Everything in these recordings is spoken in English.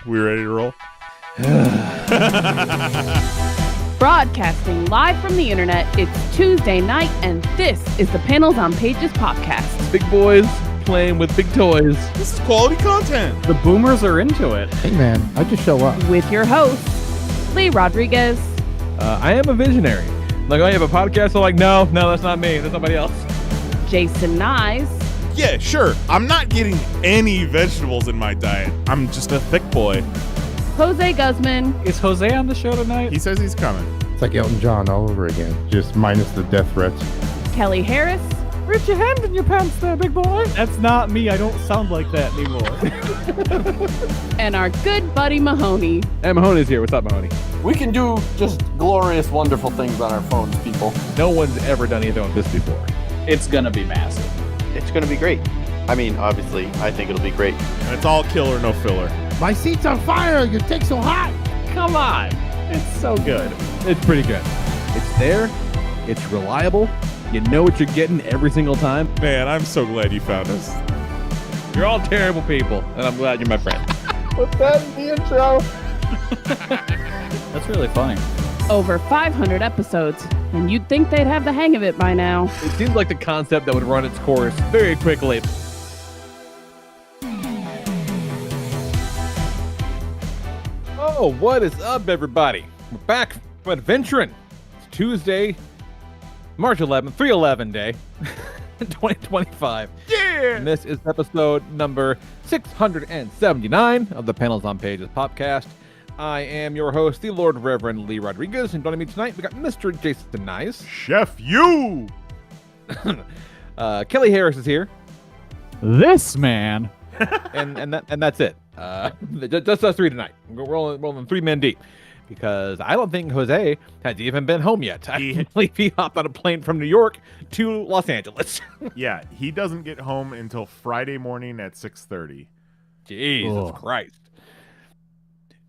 We ready to roll? Broadcasting live from the internet, it's Tuesday night, and this is the Panels on Pages podcast. Big boys playing with big toys. This is quality content. The boomers are into it. Hey man, I just show up. With your host, Lee Rodriguez. I am a visionary. Like, oh, you have a podcast? I'm like, no, that's not me. That's somebody else. Jason Nyes. Yeah, sure. I'm not getting any vegetables in my diet. I'm just a thick boy. Jose Guzman. Is Jose on the show tonight? He says he's coming. It's like Elton John all over again, just minus the death threats. Kelly Harris. Reach your hand in your pants there, big boy. That's not me. I don't sound like that anymore. And our good buddy Mahoney. Hey, Mahoney's here. What's up, Mahoney? We can do just glorious, wonderful things on our phones, people. No one's ever done anything like this before. It's gonna be massive. It's going to be great. I mean, obviously, I think it'll be great. And it's all killer, no filler. My seat's on fire! Your dick's so hot! Come on. It's so good. It's pretty good. It's there. It's reliable. You know what you're getting every single time. Man, I'm so glad you found us. You're all terrible people, and I'm glad you're my friend. Put that in the intro. That's really funny. Over 500 episodes, and you'd think they'd have the hang of it by now. It seems like the concept that would run its course very quickly. Oh, what is up, everybody? We're back from adventuring. It's Tuesday, March 11th, 3/11 day, 2025. Yeah! And this is episode number 679 of the Panels on Pages podcast. I am your host, the Lord Reverend Lee Rodriguez, and joining me tonight, we got Mr. Jason Nyes. Chef, you! Kelly Harris is here, This man. and that's it. Just us three tonight. We're rolling three men deep, because I don't think Jose has even been home yet. I believe he hopped on a plane from New York to Los Angeles. Yeah, he doesn't get home until Friday morning at 6:30. Jesus Christ.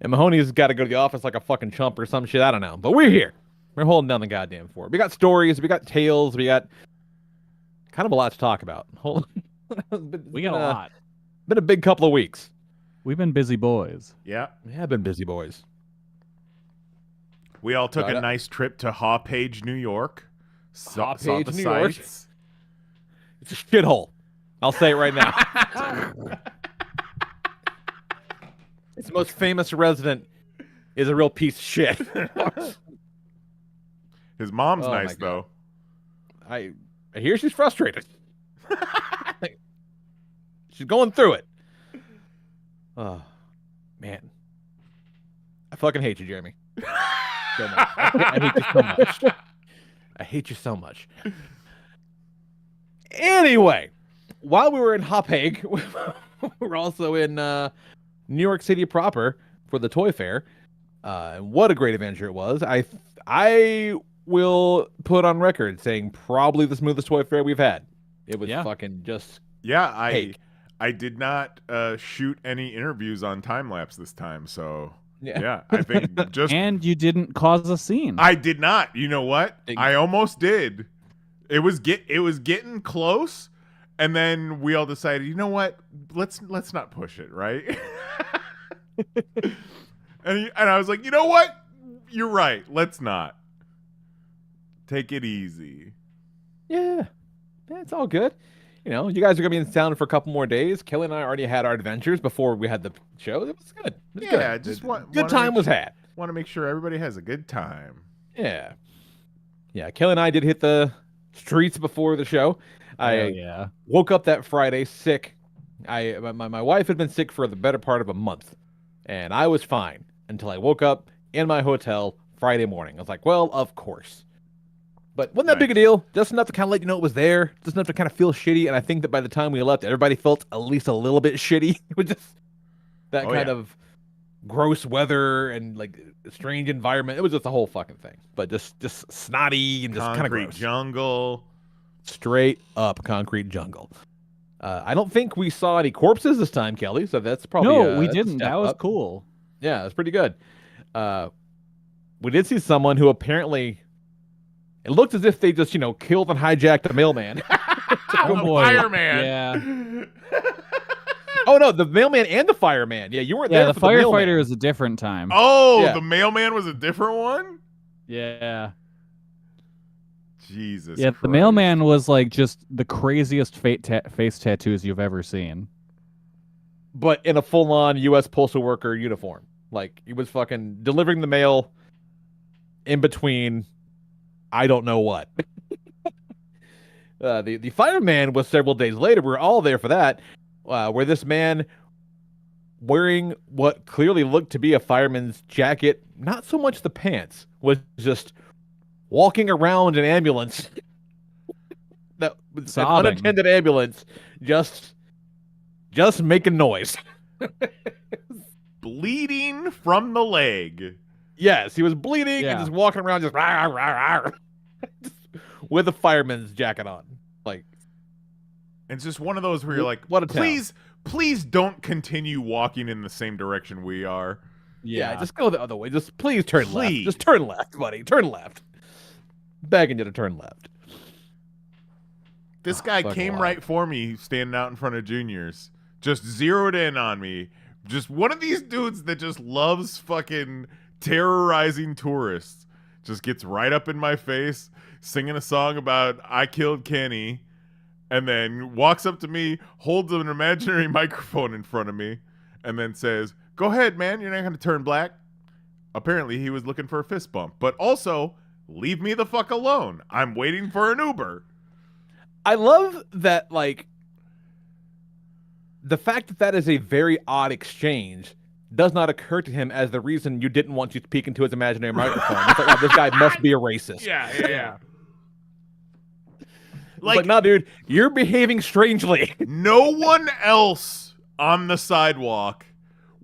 And Mahoney's got to go to the office like a fucking chump or some shit. I don't know. But we're here. We're holding down the goddamn fort. We got stories. We got tales. We got kind of a lot to talk about. We got a lot. Been a big couple of weeks. We've been busy boys. Yeah. We have been busy boys. We all took a nice trip to HawPage, New York. Saw HawPage, the New York. sights. It's a shithole. I'll say it right now. Its most famous resident is a real piece of shit. His mom's Oh, my nice, God. though. I hear she's frustrated. She's going through it. Oh, man. I fucking hate you, Jeremy. So much. I hate you so much. I hate you so much. Anyway, while we were in HawPage, we were also in New York City proper for the Toy Fair. And what a great adventure it was. I will put on record saying probably the smoothest Toy Fair we've had. It was fucking just Yeah, cake. I did not shoot any interviews on time lapse this time, so Yeah. I think just And you didn't cause a scene. I did not. You know what? I almost did. It was getting close, and then we all decided, you know what? Let's not push it, right? and I was like, you know what? You're right. Let's not. Take it easy. Yeah, it's all good. You know, you guys are gonna be in town for a couple more days. Kelly and I already had our adventures before we had the show. It was good. It was Yeah, good. just good time was had. Want to make sure everybody has a good time. Yeah. Kelly and I did hit the streets before the show. Yeah. Woke up that Friday sick. My wife had been sick for the better part of a month, and I was fine until I woke up in my hotel Friday morning. I was like, well, of course. But wasn't that big a deal? Just enough to kind of let you know it was there. Just enough to kind of feel shitty. And I think that by the time we left, everybody felt at least a little bit shitty. It was just that kind of gross weather and like strange environment. It was just a whole fucking thing. But just snotty and just kind of Concrete gross. jungle. Straight up concrete jungle. I don't think we saw any corpses this time, Kelly. So that's probably No, we that's a didn't. step That was up. cool. Yeah, it's pretty good. We did see someone who apparently, it looked as if they just, killed and hijacked a mailman. Oh boy. Fireman. Yeah. Oh no, the mailman and the fireman. Yeah, you weren't Yeah, there the for the firefighter mailman. is a different time. Oh, Yeah. the mailman was a different one? Yeah. Jesus Yeah, Christ. the mailman was like just the craziest face tattoos you've ever seen. But in a full-on U.S. postal worker uniform. Like, he was fucking delivering the mail in between I don't know what. The fireman was several days later. We were all there for that, where this man wearing what clearly looked to be a fireman's jacket, not so much the pants, was just walking around an ambulance. That was an Sobbing. unattended ambulance, just making noise. Bleeding from the leg. Yes, he was bleeding Yeah. and just walking around just, rah, rah, rah, rah, with a fireman's jacket on. Like, It's just one of those where you're like, what a town. please don't continue walking in the same direction we are. yeah, just go the other way. Just please turn left. Please. Just turn left, buddy. Turn left. Begging you to turn left. This guy fucking came wild. right for me standing out in front of juniors. Just zeroed in on me. Just one of these dudes that just loves fucking terrorizing tourists. Just gets right up in my face, singing a song about I killed Kenny, and then walks up to me, holds an imaginary microphone in front of me, and then says, "Go ahead, man, you're not going to turn black." Apparently he was looking for a fist bump. But also, leave me the fuck alone. I'm waiting for an Uber. I love that, like, the fact that that is a very odd exchange does not occur to him as the reason you didn't want you to peek into his imaginary microphone. It's like, oh, this guy must be a racist. Yeah. Like, no, dude, you're behaving strangely. No one else on the sidewalk.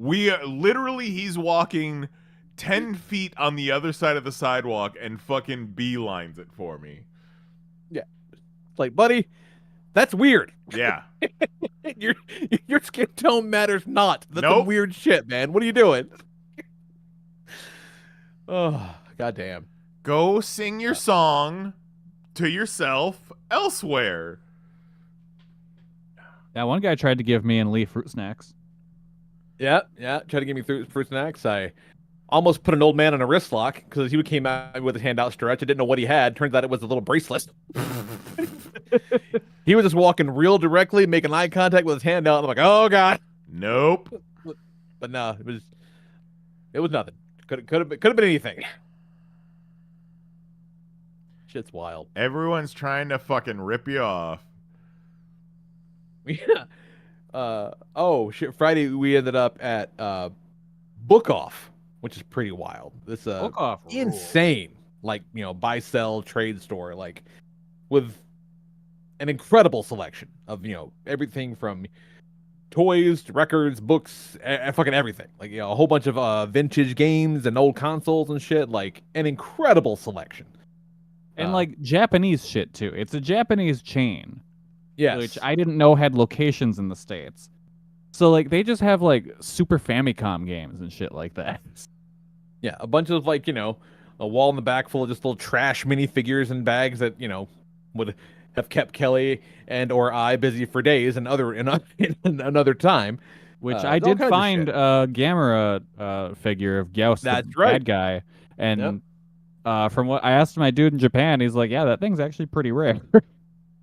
He's walking 10 feet on the other side of the sidewalk and fucking beelines it for me. Like, buddy, that's weird. Yeah. Your skin tone matters not. That's some Nope. weird shit, man. What are you doing? Oh, goddamn. Go sing your song to yourself elsewhere. Yeah, one guy tried to give me and Lee fruit snacks. Yeah. Try to give me fruit snacks. I almost put an old man on a wrist lock because he came out with his hand outstretched. I didn't know what he had. Turns out it was a little bracelet. He was just walking real directly, making eye contact with his hand out. I'm like, oh god. Nope. But no, it was nothing. Could have been anything. Shit's wild. Everyone's trying to fucking rip you off. Yeah. Oh shit. Friday we ended up at Book Off, which is pretty wild. This Book Off rules. insane, like, you know, buy sell trade store, like, with an incredible selection of, you know, everything from toys to records, books, fucking everything. Like, you know, a whole bunch of vintage games and old consoles and shit. Like, an incredible selection. And like Japanese shit too. It's a Japanese chain, Yes. which I didn't know had locations in the States. So like they just have like Super Famicom games and shit like that. Yeah, a bunch of, like, you know, a wall in the back full of just little trash minifigures and bags that, you know, would have kept Kelly and or I busy for days and in another time. Which There's I all did kinds of find shit. a Gamera figure of Gyaos, That's the right. bad guy. And from what I asked my dude in Japan, he's like, yeah, that thing's actually pretty rare.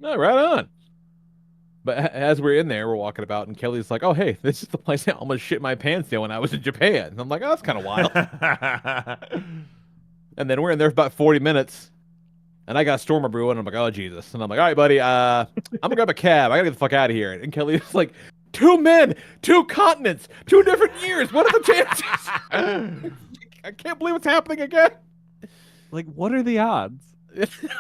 No, right on. But as we're in there, we're walking about, and Kelly's like, "Oh, hey, this is the place I almost shit my pants in when I was in Japan." And I'm like, "Oh, that's kind of wild." And then we're in there for about 40 minutes, and I got Stormer Brew, and I'm like, "Oh, Jesus!" And I'm like, "All right, buddy, I'm gonna grab a cab. I gotta get the fuck out of here." And Kelly's like, 2 men, 2 continents, 2 different years. What are the chances? I can't believe it's happening again. Like, what are the odds?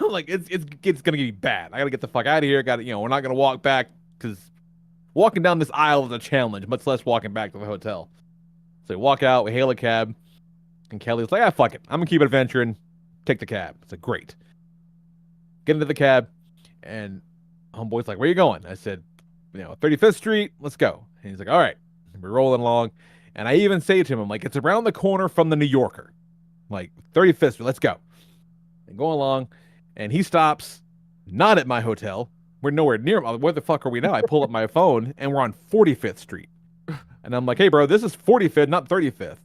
Like, it's gonna get bad. I gotta get the fuck out of here. Got, you know, we're not gonna walk back because walking down this aisle is a challenge, much less walking back to the hotel. So we walk out, we hail a cab, and Kelly's like, "Ah, fuck it, I'm gonna keep adventuring. Take the cab." It's like, great. Get into the cab, and homeboy's like, "Where you going?" I said, "You know, 35th Street. Let's go." And he's like, "All right." And we're rolling along, and I even say to him, "I'm like, it's around the corner from the New Yorker, like 35th Street. Let's go." And going along, and he stops, not at my hotel. We're nowhere near. Where the fuck are we now? I pull up my phone, and we're on 45th Street. And I'm like, hey, bro, this is 45th, not 35th.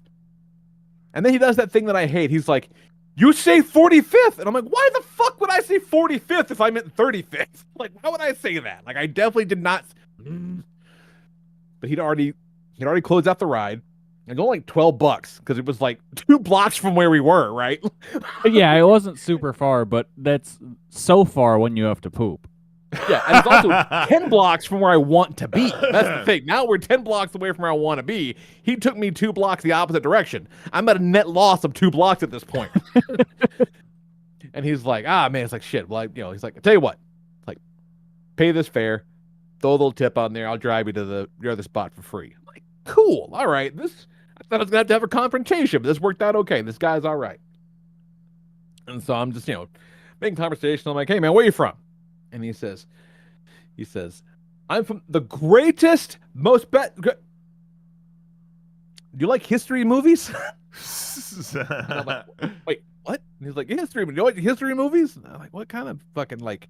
And then he does that thing that I hate. He's like, you say 45th. And I'm like, why the fuck would I say 45th if I meant 35th? Like, why would I say that? Like, I definitely did not. But he'd already closed out the ride. It was only like $12 because it was like 2 blocks from where we were, right? Yeah, it wasn't super far, but that's so far when you have to poop. Yeah, and it's also 10 blocks from where I want to be. That's the thing. Now we're 10 blocks away from where I want to be. He took me 2 blocks the opposite direction. I'm at a net loss of 2 blocks at this point. And he's like, man, it's like shit. Well, he's like, I tell you what, like, pay this fare, throw a little tip on there. I'll drive you to the other spot for free. I'm like, cool. All right. I thought I was gonna have to have a confrontation, but this worked out okay. This guy's all right. And so I'm just, making conversation. I'm like, hey man, where you from? And he says, I'm from the greatest, do you like history movies? And I'm like, wait, what? And he's like, history, do you like history movies? And I'm like, what kind of fucking like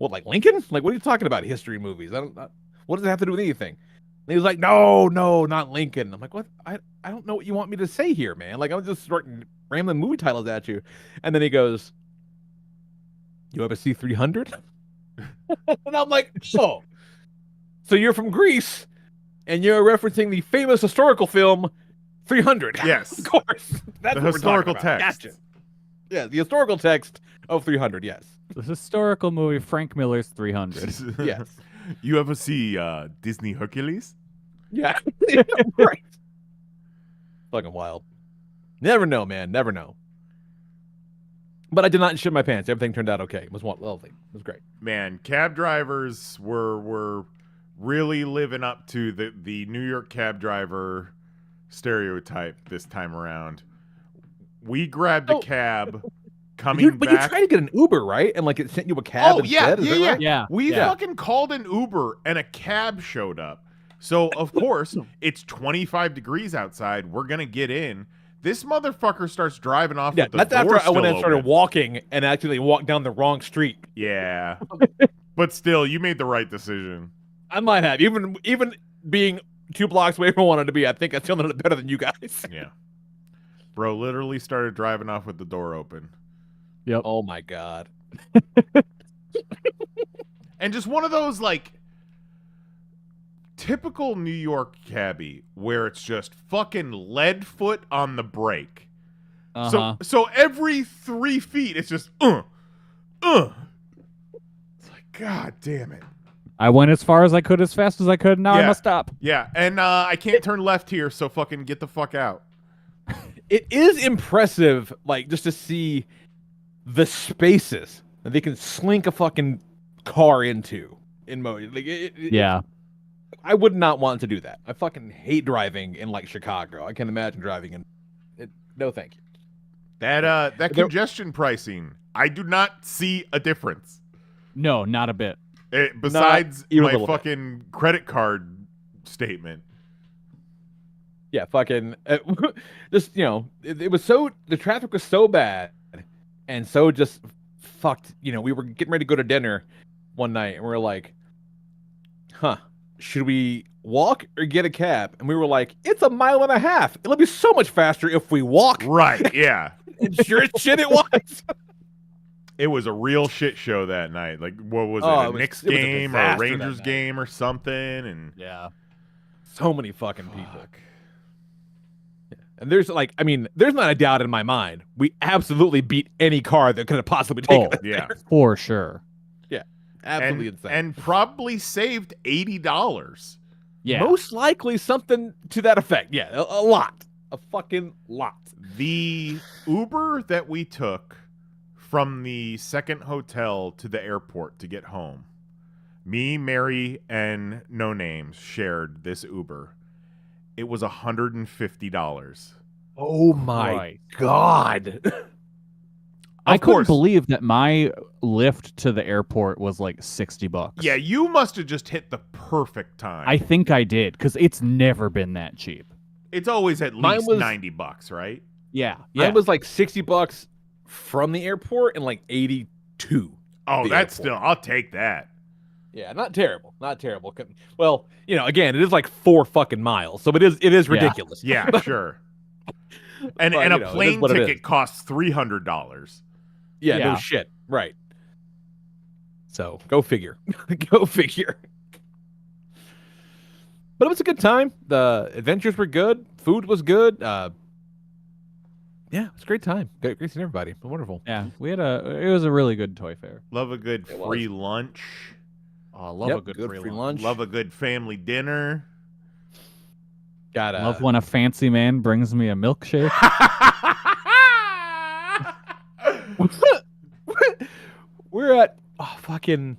Lincoln? Like, what are you talking about? History movies? What does it have to do with anything? And he was like, no, not Lincoln. I'm like, what? I don't know what you want me to say here, man. Like, I'm just starting rambling movie titles at you. And then he goes, you ever see 300? And I'm like, oh. So you're from Greece, and you're referencing the famous historical film 300. Yes. Of course. That's The what historical we're talking about. text. Gotcha. Yeah, the historical text of 300, yes. The historical movie Frank Miller's 300. Yes. You ever see Disney Hercules? Yeah. Right. Fucking wild. Never know, man. Never know. But I did not shit my pants. Everything turned out okay. It was lovely. It was great. Man, cab drivers were really living up to the New York cab driver stereotype this time around. We grabbed a cab coming But back. you tried to get an Uber, right? And like it sent you a cab Oh, yeah, instead? Is that right? Yeah. We fucking called an Uber and a cab showed up. So, of course, it's 25 degrees outside. We're going to get in. This motherfucker starts driving off with the that's door after I went still and started open. walking and actually walked down the wrong street. Yeah. But still, you made the right decision. I might have. Even being 2 blocks away from where I wanted to be, I think I still did it better than you guys. Yeah. Bro literally started driving off with the door open. Yep. Oh my God. And just one of those, like, typical New York cabbie where it's just fucking lead foot on the brake. Uh-huh. So every 3 feet, it's just, It's like, God damn it. I went as far as I could, as fast as I could. Now I Yeah. must stop. Yeah, and I can't turn left here, so fucking get the fuck out. It is impressive, like, just to see the spaces that they can slink a fucking car into in mode. Like, Yeah. I would not want to do that. I fucking hate driving in, like, Chicago. I can't imagine driving in it. No, thank you. That congestion pricing, I do not see a difference. No, not a bit. Besides even a my little bit. fucking credit card statement. Yeah, fucking, just, it was the traffic was so bad and so just fucked. We were getting ready to go to dinner one night and we were like, should we walk or get a cab? And we were like, it's 1.5 miles. It'll be so much faster if we walk. Right, yeah. And sure as shit it was. It was a real shit show that night. Like, what was it? Oh, A it was- Knicks it was a game or a disaster that Rangers night. game or something? And Yeah. So many fucking people. Fuck. And there's there's not a doubt in my mind. We absolutely beat any car that could have possibly taken us yeah. there. For sure. Absolutely insane. And probably saved $80. Yeah. Most likely something to that effect. Yeah, a lot. A fucking lot. The Uber that we took from the second hotel to the airport to get home, me, Mary, and No Names shared this Uber. It was $150. Oh my Right. God. I Of couldn't course. believe that my lift to the airport was like $60. Yeah, you must have just hit the perfect time. I think I did, because it's never been that cheap. It's always at Mine least was- $90, right? Yeah. Mine was like $60 from the airport and like 82. Oh, The that's airport. still, I'll take that. Yeah, not terrible. Not terrible. Well, again, it is like 4 fucking miles, so it is ridiculous. Yeah, sure. And But, a it is plane what it ticket is. costs $300. Yeah, no Yeah. shit. Right. So go figure. Go figure. But it was a good time. The adventures were good. Food was good. Yeah, it was a great time. Great seeing everybody. Wonderful. Yeah, it was a really good toy fair. Love a good It free lunch. Oh, love Yep, a good free lunch. lunch. Love a good family dinner. Got Love when a fancy man brings me a milkshake. We're at fucking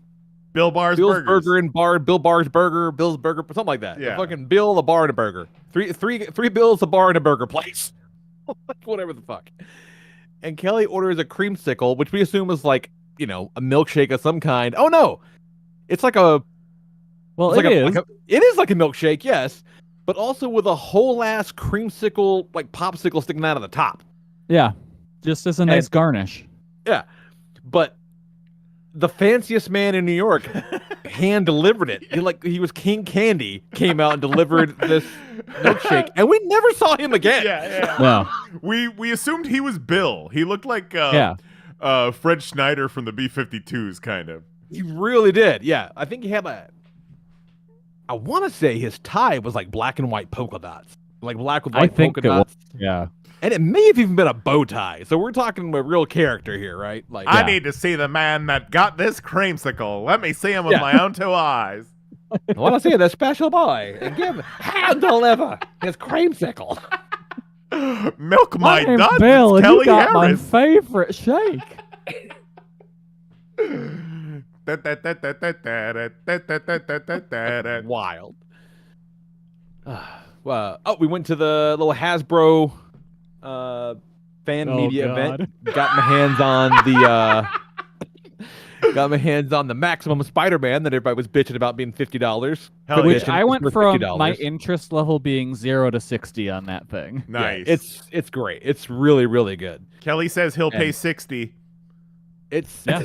Bill Bar's Bill's Burgers. Burger and Bar, Bill Bar's Burger, Bill's Burger, something like that. Yeah. Fucking Bill, a bar and a burger. Three Bills, a bar and a burger place. Whatever the fuck. And Kelly orders a creamsicle, which we assume is like, a milkshake of some kind. Oh no, it's like a. Well, it's it like is. It is like a milkshake, yes, but also with a whole ass creamsicle, like popsicle sticking out of the top. Yeah, just as a nice garnish. Yeah, but the fanciest man in New York hand delivered it. He was King Candy, came out and delivered this milkshake, and we never saw him again. Yeah. No. We assumed he was Bill. He looked like Fred Schneider from the B-52s, kind of. He really did. Yeah, I think he had I want to say his tie was like black and white polka dots, like black with white polka dots. Yeah. And it may have even been a bow tie. So we're talking a real character here, right? Like, I need to see the man that got this creamsicle. Let me see him with my own 2 eyes. I want to see the special boy and give him hand deliver his creamsicle. Milk my name's nuts. Bill, It's and Kelly you got my Harris. favorite shake. Wild. We went to the little Hasbro fan media event. Got my hands on the Maximum Spider-Man that everybody was bitching about being $50. Hell Which yeah. I went for from $50. my interest level being 0 to 60 on that thing. Nice. Yeah, it's great. It's really, really good. Kelly says he'll pay And- 60. It's Yeah.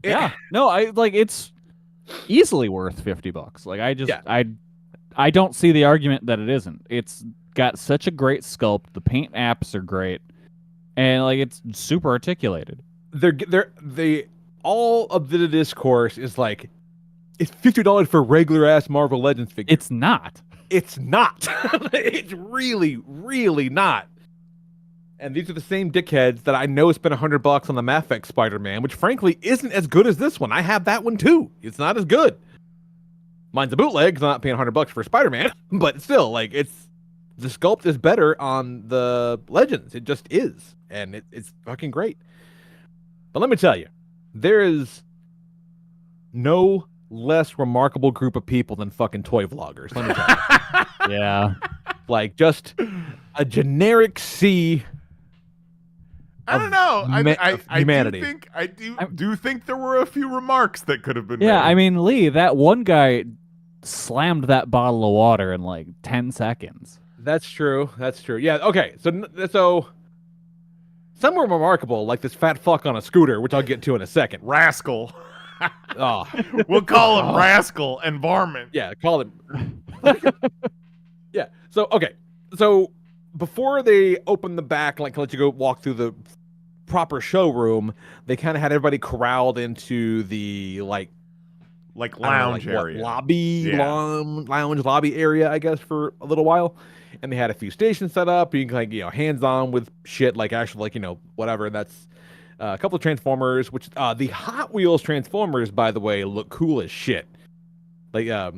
Yeah. No, it's easily worth $50. Like I don't see the argument that it isn't. It's got such a great sculpt. The paint apps are great. And it's super articulated. they all of the discourse is like, it's $50 for regular ass Marvel Legends figure. It's not. It's not. It's really, really not. And these are the same dickheads that I know spent $100 on the Mafex Spider-Man, which frankly isn't as good as this one. I have that one too. It's not as good. Mine's a bootleg because I'm not paying $100 for Spider-Man, but still, the sculpt is better on the Legends. It just is, and it's fucking great. But let me tell you, there is no less remarkable group of people than fucking toy vloggers. Let me tell you. Yeah. Just a generic sea. I don't know. I humanity. do think there were a few remarks that could have been Yeah, made. I mean, Lee, that one guy slammed that bottle of water in 10 seconds. That's true. Yeah. Okay. So some were remarkable, like this fat fuck on a scooter, which I'll get to in a second. Rascal. Oh, We'll call him Rascal and Varmint. yeah. Call it. Yeah. So okay. So before they open the back, let you go walk through the proper showroom, they kind of had everybody corralled into the Like I don't know, lounge area. lobby, Yeah. lounge lobby area, I guess, for a little while. And they had a few stations set up. You can hands on with shit, whatever. That's a couple of Transformers, which the Hot Wheels Transformers, by the way, look cool as shit. They're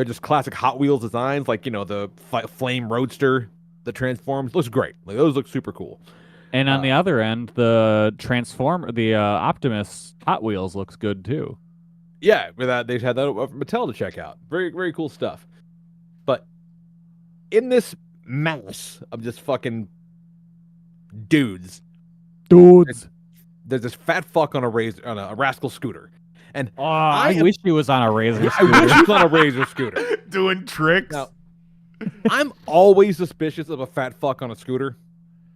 just classic Hot Wheels designs, the Flame Roadster that transforms. Looks great. Those look super cool. And on the other end, the Optimus Hot Wheels looks good too. Yeah, with that they had that for Mattel to check out. Very, very cool stuff. But in this mass of just fucking dudes, there's this fat fuck on a rascal scooter. And I wish he was on a razor I scooter. wish he was on a razor scooter. Doing tricks. Now, I'm always suspicious of a fat fuck on a scooter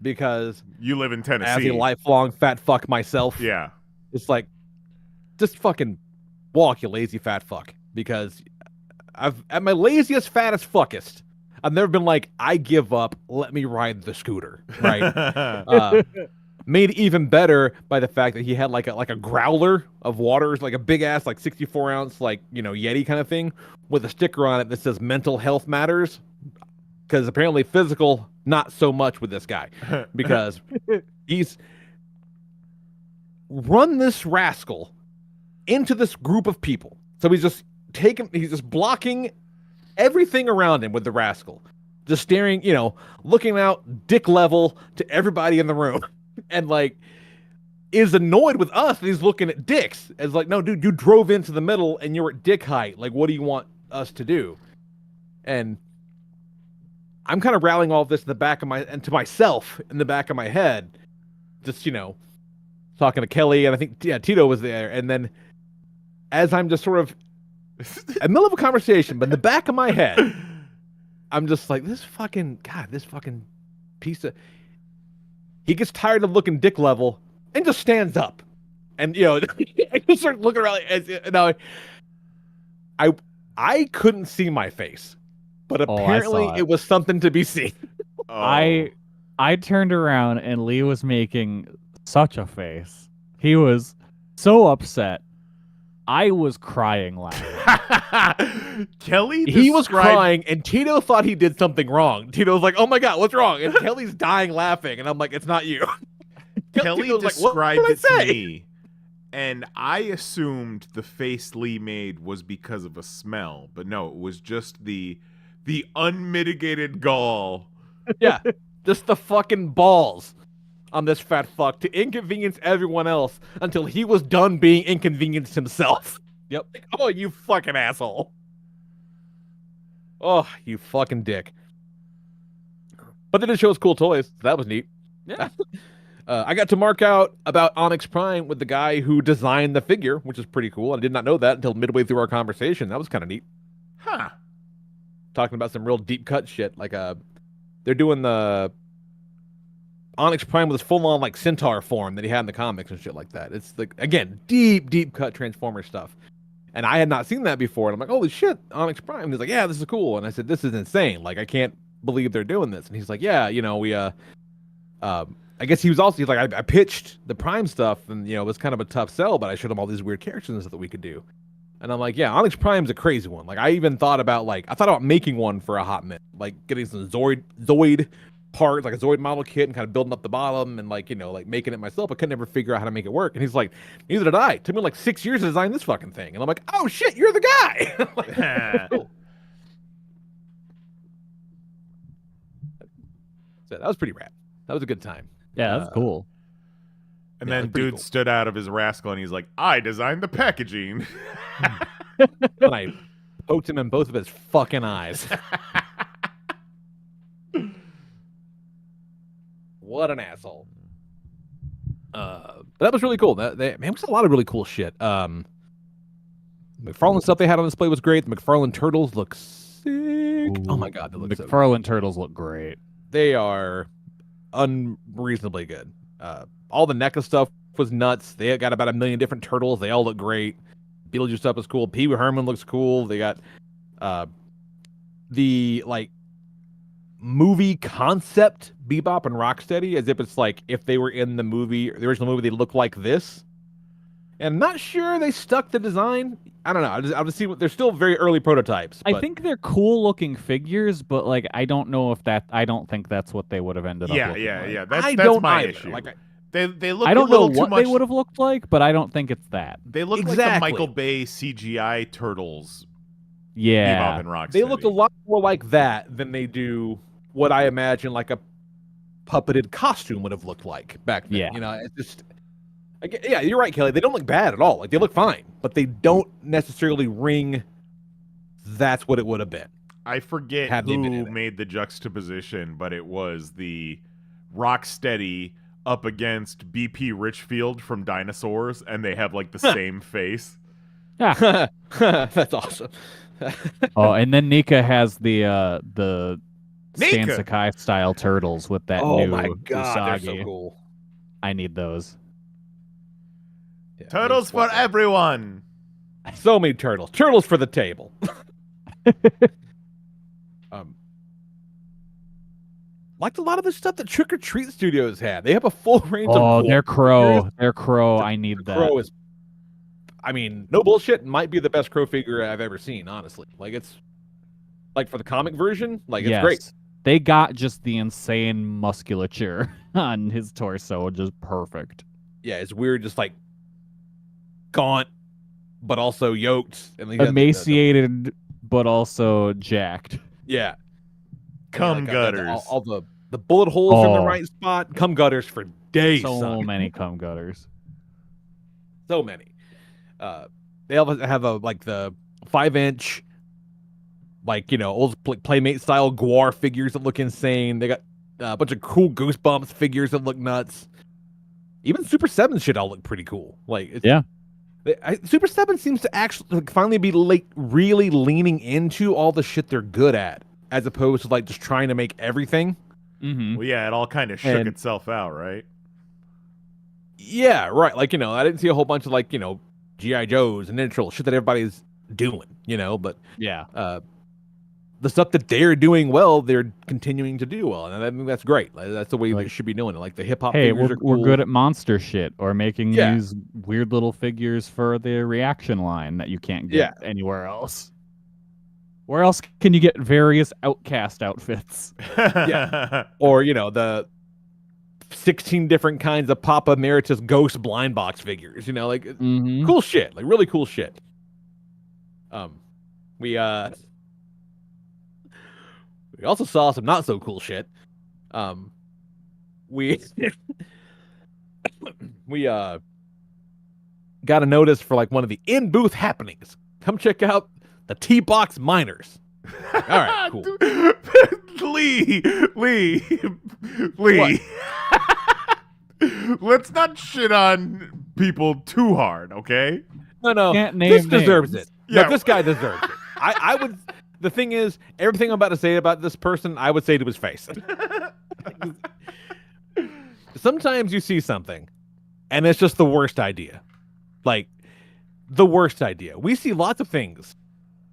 because You live in as Tennessee. a lifelong fat fuck myself, Yeah. it's just fucking walk, you lazy fat fuck. Because at my laziest, fattest fuckest, I've never been like, I give up, let me ride the scooter, right? Made even better by the fact that he had like a growler of waters, like a big ass, like 64 ounce, like, Yeti kind of thing with a sticker on it that says mental health matters. Because apparently physical, not so much with this guy. Because he's run this rascal into this group of people. So he's just blocking everything around him with the rascal. Just staring, looking out dick level to everybody in the room. And like is annoyed with us. He's looking at dicks. As like, no, dude, you drove into the middle and you're at dick height. Like, what do you want us to do? And I'm kind of rallying all of this in the back of to myself in the back of my head. Just, talking to Kelly, and I think Tito was there. And then as I'm just sort of in the middle of a conversation, but in the back of my head, I'm just like, this fucking piece of... He gets tired of looking dick level and just stands up. And, I just start looking around. I couldn't see my face, but apparently it was something to be seen. I turned around and Lee was making such a face. He was so upset. I was crying laughing. He was crying, and Tito thought he did something wrong. Tito was like, "Oh my god, what's wrong?" And Kelly's dying laughing, and I'm like, "It's not you." Kelly described it to me, and I assumed the face Lee made was because of a smell, but no, it was just the unmitigated gall. Yeah, just the fucking balls on this fat fuck to inconvenience everyone else until he was done being inconvenienced himself. Yep. Like, oh, you fucking asshole. Oh, you fucking dick. But they did show us cool toys. So that was neat. Yeah. I got to mark out about Onyx Prime with the guy who designed the figure, which is pretty cool. I did not know that until midway through our conversation. That was kind of neat. Huh. Talking about some real deep cut shit. Like, they're doing the Onyx Prime with his full-on, like, centaur form that he had in the comics and shit like that. It's, like, again, deep cut Transformer stuff. And I had not seen that before. And I'm like, holy shit, Onyx Prime. And he's like, yeah, this is cool. And I said, this is insane. Like, I can't believe they're doing this. And he's like, yeah, we, I guess he's like, I pitched the Prime stuff and, it was kind of a tough sell, but I showed him all these weird characters and stuff that we could do. And I'm like, yeah, Onyx Prime's a crazy one. Like, I even thought about, making one for a hot minute. Like, getting some Zoid parts, like a Zoid model kit, and kind of building up the bottom and, making it myself. I could never figure out how to make it work. And he's like, neither did I. It took me, 6 years to design this fucking thing. And I'm like, oh, shit, you're the guy! Cool. So that was pretty rad. That was a good time. Yeah, that's cool. And then dude stood out of his rascal and he's like, I designed the packaging. And I poked him in both of his fucking eyes. What an asshole. But that was really cool. Man, we saw a lot of really cool shit. McFarlane stuff they had on display was great. The McFarlane turtles look sick. Ooh, oh my god, they look McFarlane turtles look great. They are unreasonably good. All the NECA stuff was nuts. They got about 1 million different turtles. They all look great. Beetlejuice stuff is cool. Pee Wee Herman looks cool. They got the movie concept Bebop and Rocksteady, as if it's if they were in the original movie, they look like this. And I'm not sure they stuck the design. I don't know. I'll just see what they're still very early prototypes. I think they're cool looking figures, but I don't know if I don't think that's what they would have ended up looking like. Yeah. That's my issue. They look I don't a little know too what much... they would have looked like, but I don't think it's that. They look like the Michael Bay CGI turtles. Yeah. Bebop and Rocksteady. They look a lot more like that than they do what I imagine a puppeted costume would have looked like back then. Yeah. It's just... Yeah, you're right, Kelly. They don't look bad at all. They look fine, but they don't necessarily ring. That's what it would have been. I forget who made the juxtaposition, but it was the Rocksteady up against BP Richfield from Dinosaurs, and they have the same face. Yeah, that's awesome. Oh, and then Nika has the Stan Sakai style turtles with that new my god, Usagi. they're so cool. I need those. Yeah, turtles for everyone. So many turtles. Turtles for the table. Liked a lot of the stuff that Trick or Treat Studios had. They have a full range of Oh, cool their crow. figures. Their crow. I need that. Crow is, I mean, no bullshit, might be the best crow figure I've ever seen, honestly. Like, it's, like, for the comic version, like, it's great. They got just the insane musculature on his torso, just perfect. Yeah, it's weird, just, like, gaunt, but also yoked. And Emaciated, but also jacked. Yeah. Cum gutters. All the bullet holes in the right spot. Cum gutters for days. So many cum gutters. So many. They also have like the 5-inch, like, old Playmate style Gwar figures that look insane. They got a bunch of cool Goosebumps figures that look nuts. Even Super 7 shit all look pretty cool. Like, Super 7 seems to actually finally be really leaning into all the shit they're good at, as opposed to like just trying to make everything. Mm-hmm. Well, yeah, it all kind of shook itself out, right? Yeah, right. Like, I didn't see a whole bunch of like, G.I. Joes and Ninja Turtles, shit that everybody's doing, but yeah, the stuff that they're doing well, they're continuing to do well, and I think that's great. Like, that's the way they should be doing it. Like the hip hop. Hey, figures are cool. we're good at monster shit or making these weird little figures for the reaction line that you can't get anywhere else. Where else can you get various Outcast outfits? Or the 16 different kinds of Papa Emeritus Ghost blind box figures. Cool shit. Like really cool shit. We also saw some not so cool shit. We got a notice for like one of the in-booth happenings. Come check out the T-Box Miners. All right, cool. Lee. Let's not shit on people too hard, okay? No. This deserves it. Yeah, no, this guy deserves it. I would. The thing is, everything I'm about to say about this person, I would say to his face. Sometimes you see something, and it's just the worst idea. Like, the worst idea. We see lots of things,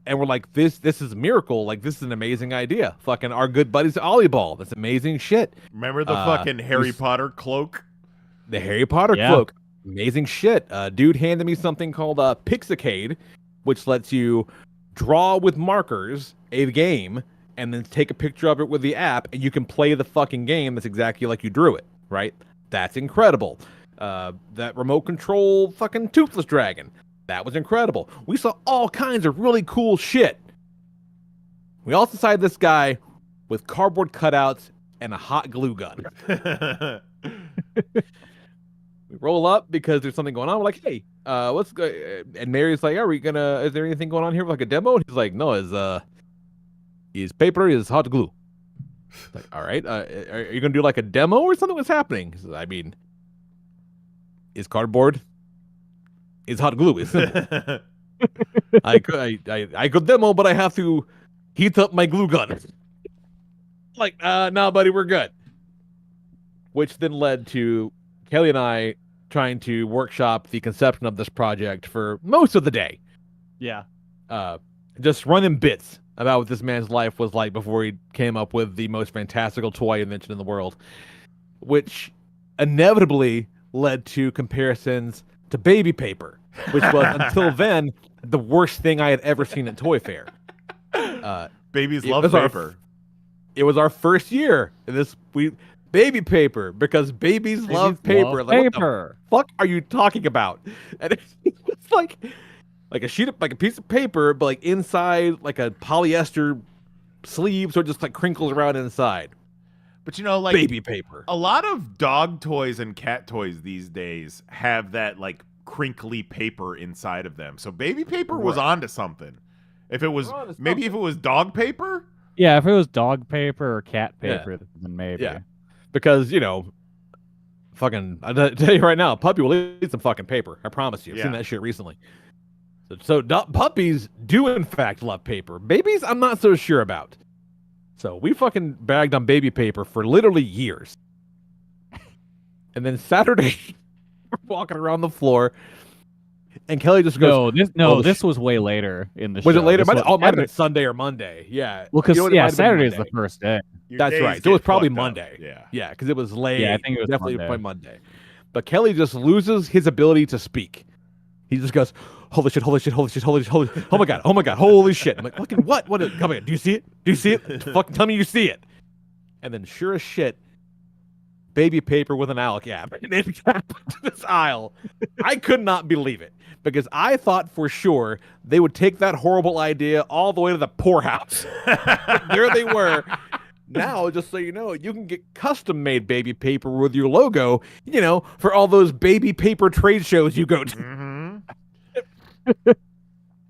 and we're like, this is a miracle. Like, this is an amazing idea. Fucking our good buddies Ollie Ball. That's amazing shit. Remember the fucking Harry Potter cloak? The Harry Potter cloak. Amazing shit. Dude handed me something called Pixicade, which lets you draw with markers a game and then take a picture of it with the app, and you can play the fucking game that's exactly like you drew it, right? That's incredible. That remote control fucking Toothless Dragon. That was incredible. We saw all kinds of really cool shit. We also saw this guy with cardboard cutouts and a hot glue gun. We roll up because there's something going on. We're like, hey, what's good? And Mary's like, is there anything going on here with like a demo? And he's like, no, his paper is hot glue. Like, all right, are you gonna do like a demo or something? What's happening? He says, I mean, is cardboard is hot glue. It's simple. I could demo, but I have to heat up my glue gun. Like, no, buddy, we're good. Which then led to Kelly and I trying to workshop the conception of this project for most of the day. Yeah. Just running bits about what this man's life was like before he came up with the most fantastical toy invention in the world, which inevitably led to comparisons to baby paper, which was until then the worst thing I had ever seen at Toy Fair. Babies love paper. It was our first year. Baby paper, because babies love paper. Love like, paper. What the fuck are you talking about? And it's like a piece of paper, but like inside like a polyester sleeve, so it just like crinkles around inside. But like baby paper. A lot of dog toys and cat toys these days have that like crinkly paper inside of them. So baby paper was onto something. If it was if it was dog paper. Yeah, if it was dog paper or cat paper, then maybe. Yeah. Because, fucking, I'll tell you right now, puppy will eat some fucking paper. I promise you. I've seen that shit recently. So puppies do, in fact, love paper. Babies, I'm not so sure about. So we fucking bagged on baby paper for literally years. And then Saturday, we're walking around the floor, And Kelly just goes, this was way later in the show. was it later? This It might have been this was way later in the show. was it later? This It might have been Saturday. Sunday or Monday. Yeah. Well, because You know what, it might have been Saturday is Monday. the first day. Your That's days right. So it was get probably fucked up. Monday. Yeah. Yeah, because it was late. Yeah, I think it was definitely Monday. probably Monday. But Kelly just loses his ability to speak. He just goes, holy shit, holy shit, holy shit, holy shit, holy shit. Oh my god, holy shit. I'm like, fucking what? Come here. Do you see it? Do you see it? Fucking tell me you see it. And then sure as shit, baby paper with an owl cap. And it happened to this aisle. I could not believe it. Because I thought for sure they would take that horrible idea all the way to the poorhouse. There they were. Now, just so you know, you can get custom-made baby paper with your logo, for all those baby paper trade shows you go to. Mm-hmm.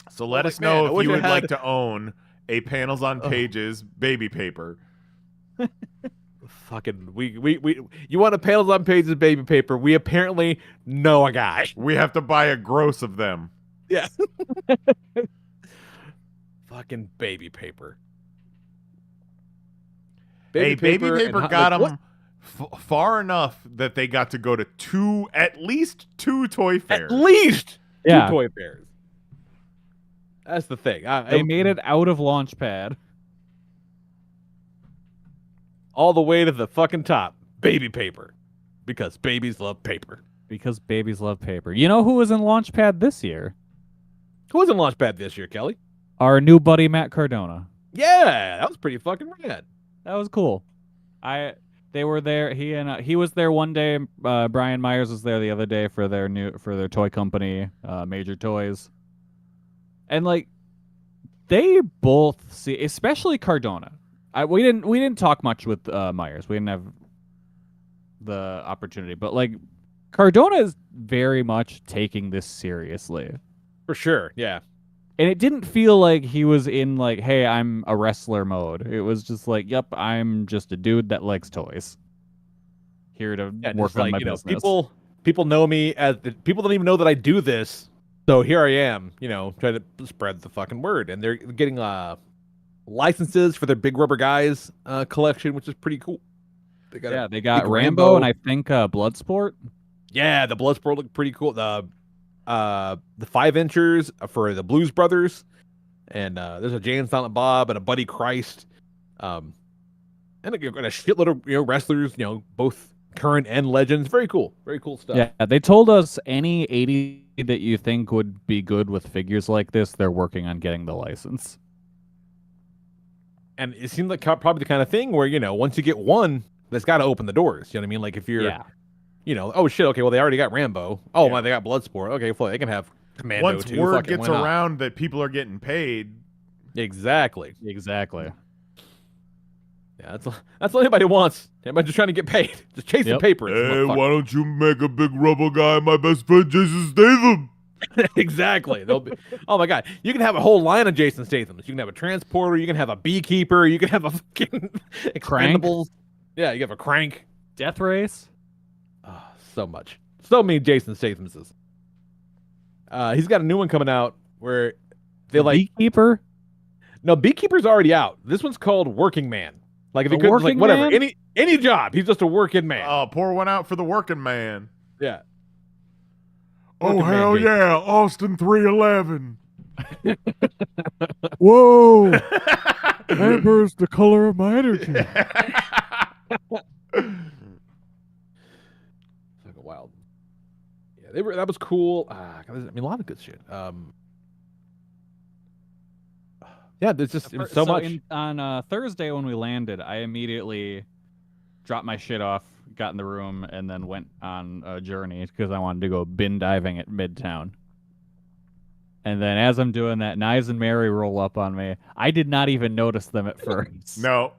So let us know if you would like to own a Panels on Pages baby paper. Fucking, you want a Panels on Pages baby paper? We apparently know a guy. We have to buy a gross of them. Yeah. Fucking baby paper. Baby paper got like, them far enough that they got to go to at least two toy fairs. At least Yeah. two toy fairs. That's the thing. They made it out of Launchpad. All the way to the fucking top. Baby paper. Because babies love paper. Because babies love paper. You know who was in Launchpad this year? Who was in Launchpad this year, Kelly? Our new buddy Matt Cardona. Yeah, that was pretty fucking rad. That was cool. They were there. He was there one day. Brian Myers was there the other day for their toy company, Major Toys. And like, they both see, especially Cardona. We didn't talk much with Myers. We didn't have the opportunity, but like, Cardona is very much taking this seriously. For sure, yeah. And it didn't feel like he was in like, hey, I'm a wrestler mode. It was just like, yep, I'm just a dude that likes toys. Here to work on my business. People know me as people don't even know that I do this. So here I am, trying to spread the fucking word. And they're getting licenses for their Big Rubber Guys collection, which is pretty cool. They got Rambo and I think Bloodsport. Yeah, the Bloodsport looked pretty cool. The 5-inchers for the Blues Brothers, and there's a Jay and Silent Bob and a Buddy Christ, and a shitload of wrestlers, both current and legends. Very cool stuff. Yeah, they told us any 80 that you think would be good with figures like this, they're working on getting the license. And it seemed like probably the kind of thing where once you get one, that's got to open the doors. You know what I mean? Like if you're oh shit, okay, well they already got Rambo. Oh my, they got Bloodsport. Okay, well, they can have Commando once too. Word gets around that people are getting paid. Exactly. Yeah, that's what anybody wants. Everybody's just trying to get paid. Just chasing paper. Hey, why don't you make a Big Rubber Guy my best friend Jason Statham? Exactly. They'll be, oh my god, you can have a whole line of Jason Stathams. You can have a transporter. You can have a beekeeper. You can have a fucking expendables. Yeah, you have a crank. Death Race. Oh, so much. So many Jason Stathamses. He's got a new one coming out where they like Beekeeper. No, Beekeeper's already out. This one's called Working Man. Like if he couldn't, like whatever, man? any job, he's just a working man. Oh, pour one out for the working man. Yeah. Oh Working hell man yeah, Austin 311. Whoa! Amber's the color of my energy. Fucking wild. Yeah, that was cool. I mean, a lot of good shit. Yeah, there's just it was so much. On Thursday when we landed, I immediately dropped my shit off, got in the room, and then went on a journey because I wanted to go bin diving at Midtown. And then as I'm doing that, Knives and Mary roll up on me. I did not even notice them at first. No.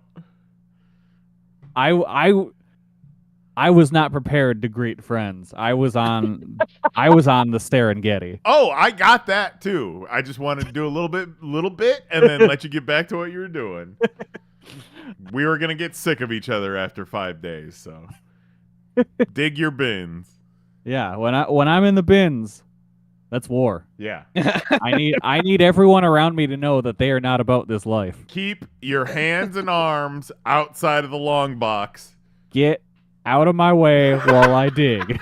I was not prepared to greet friends. I was on the Serengeti. Oh, I got that too. I just wanted to do a little bit, and then let you get back to what you were doing. We were gonna get sick of each other after 5 days, so dig your bins. Yeah, when I'm in the bins, that's war. Yeah. I need everyone around me to know that they are not about this life. Keep your hands and arms outside of the long box. Get out of my way while I dig.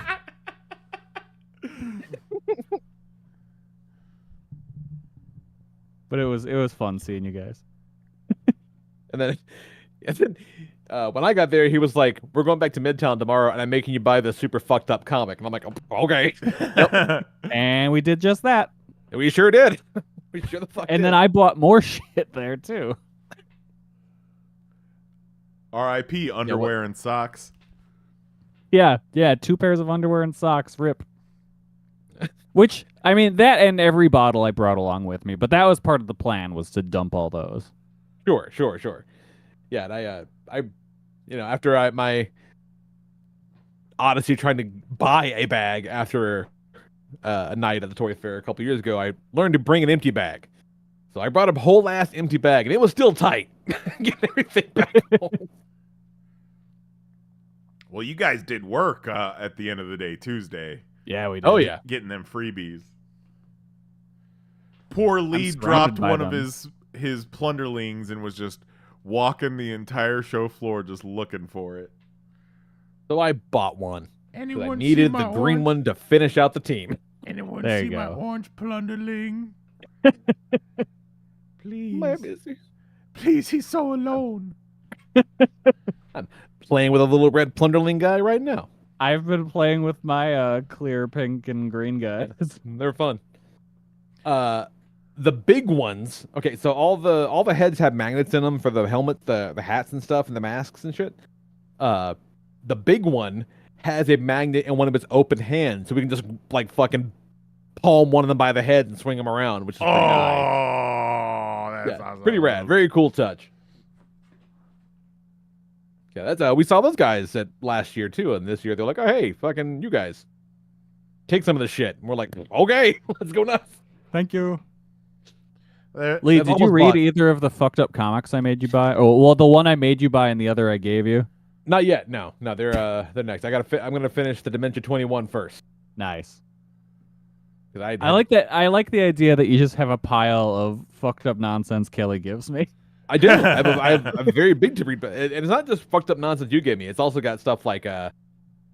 But it was fun seeing you guys. And then when I got there, he was like, "We're going back to Midtown tomorrow, and I'm making you buy the super fucked up comic." And I'm like, "Oh, "Okay." Yep. And we did just that. We sure did. We sure the fuck And did. then I bought more shit there too. R.I.P. underwear and socks. Yeah, 2 pairs of underwear and socks, rip. Which, I mean, that and every bottle I brought along with me, but that was part of the plan, was to dump all those. Sure. Yeah, and I after my odyssey trying to buy a bag after a night at the toy fair a couple years ago, I learned to bring an empty bag. So I brought a whole ass empty bag, and it was still tight. Getting everything back home. Well, you guys did work at the end of the day, Tuesday. Yeah, we did. Oh yeah. Getting them freebies. Poor Lee surrounded dropped by one of them. his plunderlings and was just walking the entire show floor just looking for it. So I bought one. 'Cause I Anyone needed the green one to finish out the team. Anyone There see you my go. orange plunderling? Please. My busy. Please, he's so alone. Playing with a little red plunderling guy right now. I've been playing with my clear pink and green guys. They're fun. The big ones. Okay, so all the heads have magnets in them for the helmet, the hats and stuff, and the masks and shit. The big one has a magnet in one of its open hands, so we can just like fucking palm one of them by the head and swing them around, which is pretty nice. That's Yeah, awesome. pretty rad. Very cool touch. Yeah, that's we saw those guys at last year too, and this year they're like, "Oh hey, fucking you guys, take some of the shit." And we're like, "Okay, let's go nuts." Thank you. There- Lee, I've did you almost read bought- either of the fucked up comics I made you buy? Oh, well, the one I made you buy and the other I gave you. Not yet. No, they're next. I'm gonna finish the Dimension 21 first. Nice. 'Cause I like that. I like the idea that you just have a pile of fucked up nonsense Kelly gives me. I do. I have a very big to read, but and it's not just fucked up nonsense you gave me. It's also got stuff like I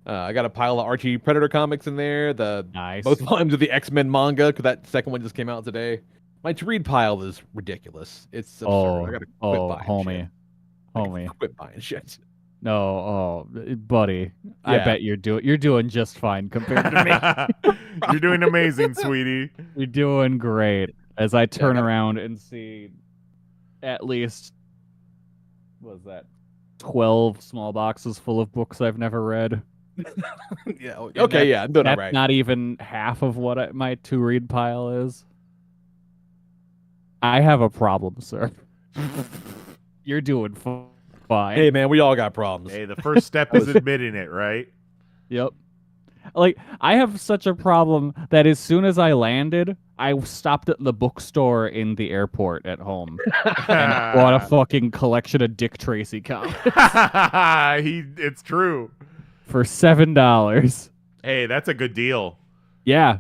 got a pile of Archie Predator comics in there. Nice. Both volumes of the X-Men manga, because that second one just came out today. My to read pile is ridiculous. It's absurd. I gotta quit buying homie, shit. I gotta homie. quit buying shit. No, buddy. I Yeah. bet you're doing just fine compared to me. You're doing amazing, sweetie. You're doing great. As I turn gotta- around and see at least, what was that, 12 small boxes full of books I've never read. Yeah. And Okay. Yeah. I'm doing all That's right. not even half of what my to read pile is. I have a problem, sir. You're doing fine. Hey man, we all got problems. Hey, the first step is admitting it, right? Yep. Like, I have such a problem that as soon as I landed, I stopped at the bookstore in the airport at home and bought a fucking collection of Dick Tracy comics It's true. for $7. Hey, that's a good deal. Yeah.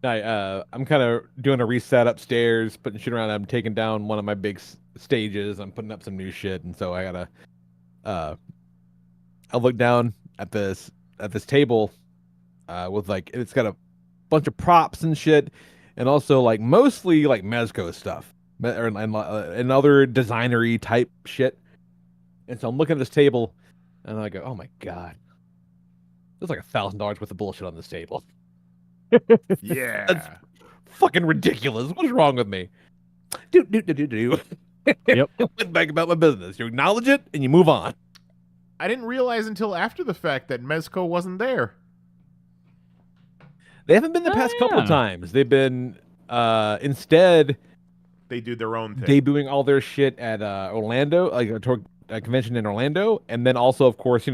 I'm kind of doing a reset upstairs, putting shit around. I'm taking down one of my big stages. I'm putting up some new shit, and so I gotta. I look down at this table, with like it's got a bunch of props and shit, and also like mostly like Mezco stuff, and other designery type shit. And so I'm looking at this table, and I go, "Oh my god, there's like $1,000 worth of bullshit on this table." Yeah. That's fucking ridiculous. What's wrong with me? Do. Yep. Went back about my business. You acknowledge it and you move on. I didn't realize until after the fact that Mezco wasn't there. They haven't been the past couple of times. They've been instead They do their own thing. debuting all their shit at Orlando, like a convention in Orlando, and then also, of course,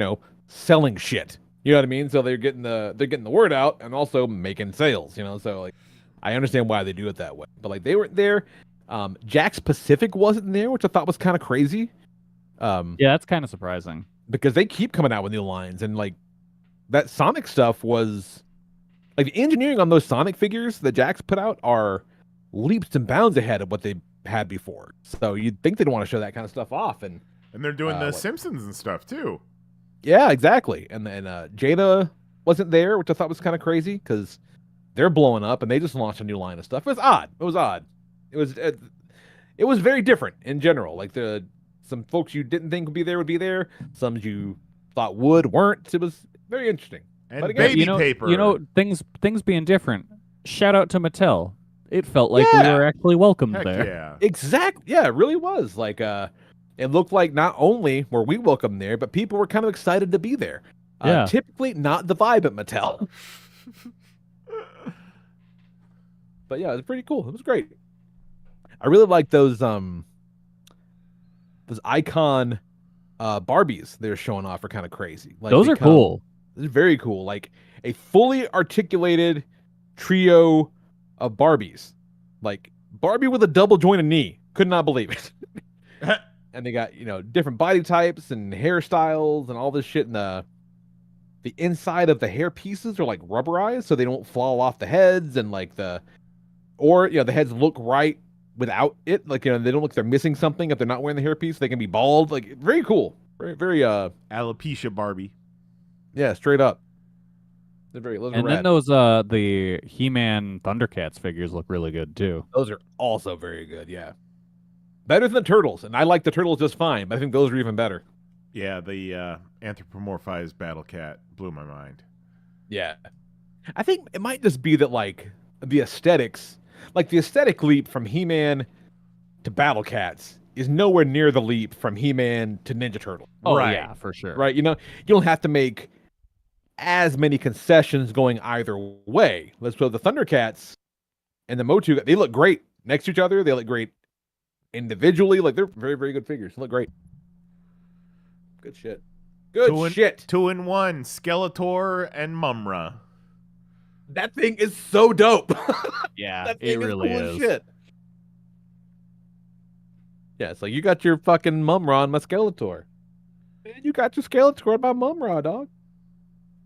selling shit. You know what I mean? So they're getting the word out and also making sales. So like I understand why they do it that way. But like they weren't there. Jack's Pacific wasn't there, which I thought was kind of crazy. Yeah, that's kind of surprising. Because they keep coming out with new lines, and like that Sonic stuff was like the engineering on those Sonic figures that Jack's put out are leaps and bounds ahead of what they had before. So you'd think they'd want to show that kind of stuff off, and And they're doing the what- Simpsons and stuff too. yeah, exactly. And then Jada wasn't there, which I thought was kind of crazy because they're blowing up and they just launched a new line of stuff. It was odd. It was very different in general. Like some folks you didn't think would be there. Some you thought weren't. It was very interesting. And But again, baby paper. You know, things being different. Shout out to Mattel. It felt like we Yeah. were actually welcomed Heck there. yeah. Exactly. Yeah, it really was. Like, it looked like not only were we welcome there, but people were kind of excited to be there. Yeah. Typically not the vibe at Mattel. But yeah, it was pretty cool. It was great. I really like those icon Barbies they're showing off are kind of crazy. Like Those are cool. This is very cool. Like a fully articulated trio of Barbies. Like Barbie with a double jointed knee. Could not believe it. And they got, different body types and hairstyles and all this shit. And the inside of the hair pieces are like rubberized so they don't fall off the heads, and like the heads look right without it. Like, they don't look like they're missing something if they're not wearing the hairpiece. They can be bald. Like, very cool. Very, very, Alopecia Barbie. yeah, straight up. They're very And then those the He-Man Thundercats figures look really good too. Those are also very good, yeah. Better than the Turtles, and I like the Turtles just fine, but I think those are even better. Yeah, the anthropomorphized Battle Cat blew my mind. Yeah. I think it might just be that, like, the aesthetics, like the aesthetic leap from He-Man to Battle Cats is nowhere near the leap from He-Man to Ninja Turtle. Oh Right. yeah, for sure. Right? You don't have to make as many concessions going either way. Let's put the Thundercats and the Motu, they look great next to each other. They look great individually. Like, they're very, very good figures. They look great. Good shit. Good shit. 2-in-1, Skeletor and Mumra. That thing is so dope. Yeah, That it thing really cool as is. shit. Yeah, it's like you got your fucking Mumra on my Skeletor. Man, you got your Skeletor on my Mumra, dog.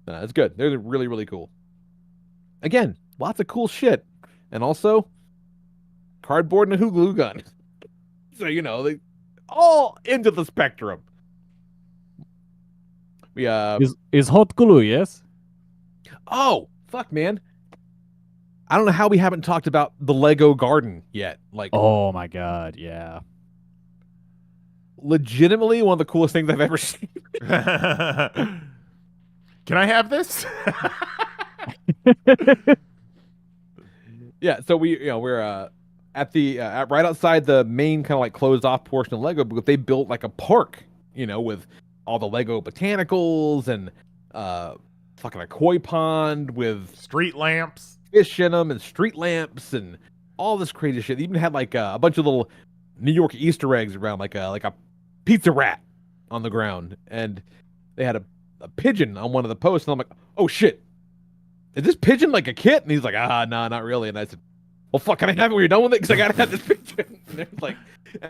No, it's good. They're really, really cool. Again, lots of cool shit. And also, cardboard and a glue gun. So, they all into the spectrum. We Is hot glue, yes? Oh, fuck, man. I don't know how we haven't talked about the Lego garden yet. Like, Oh my god, yeah. legitimately one of the coolest things I've ever seen. Can I have this? Yeah, so we're at the right outside the main kind of like closed off portion of Lego, but they built like a park, with all the Lego botanicals and fucking a koi pond with Street lamps. fish in them and street lamps and all this crazy shit. They even had like a bunch of little New York Easter eggs around, like a pizza rat on the ground, and they had a pigeon on one of the posts, and I'm like, oh shit, is this pigeon like a kit? And he's like, nah, not really. And I said, well, fuck, can I have it when you're done with it? Because I gotta have this pigeon.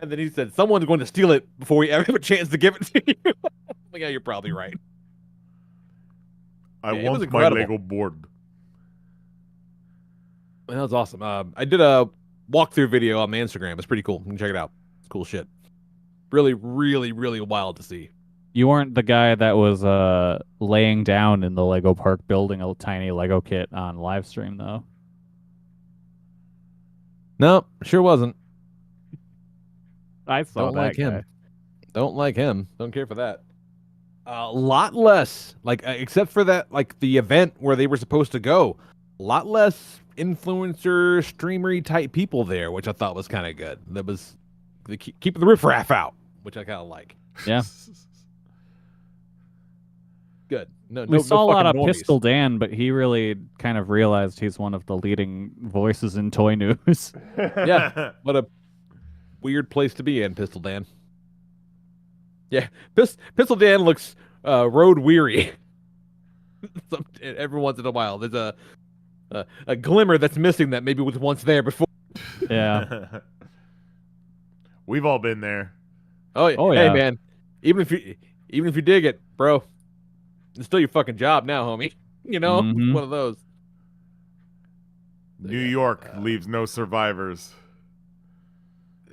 And then he said, someone's going to steal it before we ever have a chance to give it to you. I'm like, yeah, you're probably right. I Yeah, it was want my incredible. Lego board. That was awesome. I did a walkthrough video on my Instagram. It's pretty cool. You can check it out. It's cool shit. Really, really, really wild to see. You weren't the guy that was laying down in the Lego park building a tiny Lego kit on live stream though. No, sure wasn't. I saw Don't that like him. guy. Don't like him. Don't care for that. A lot less, like except for that, like the event where they were supposed to go. A lot less influencer, streamery type people there, which I thought was kind of good. That was keeping the riffraff out, which I kind of like. Yeah. Good. No, We saw a lot of fucking normies. Pistol Dan, but he really kind of realized he's one of the leading voices in toy news. Yeah. What a weird place to be in, Pistol Dan. Yeah, Pistol Dan looks road weary. Every once in a while, there's a glimmer that's missing that maybe was once there before. Yeah. We've all been there. Oh yeah. Oh, Hey yeah. man, even if you dig it, bro, it's still your fucking job now, homie. Mhm. One of those. New York leaves no survivors.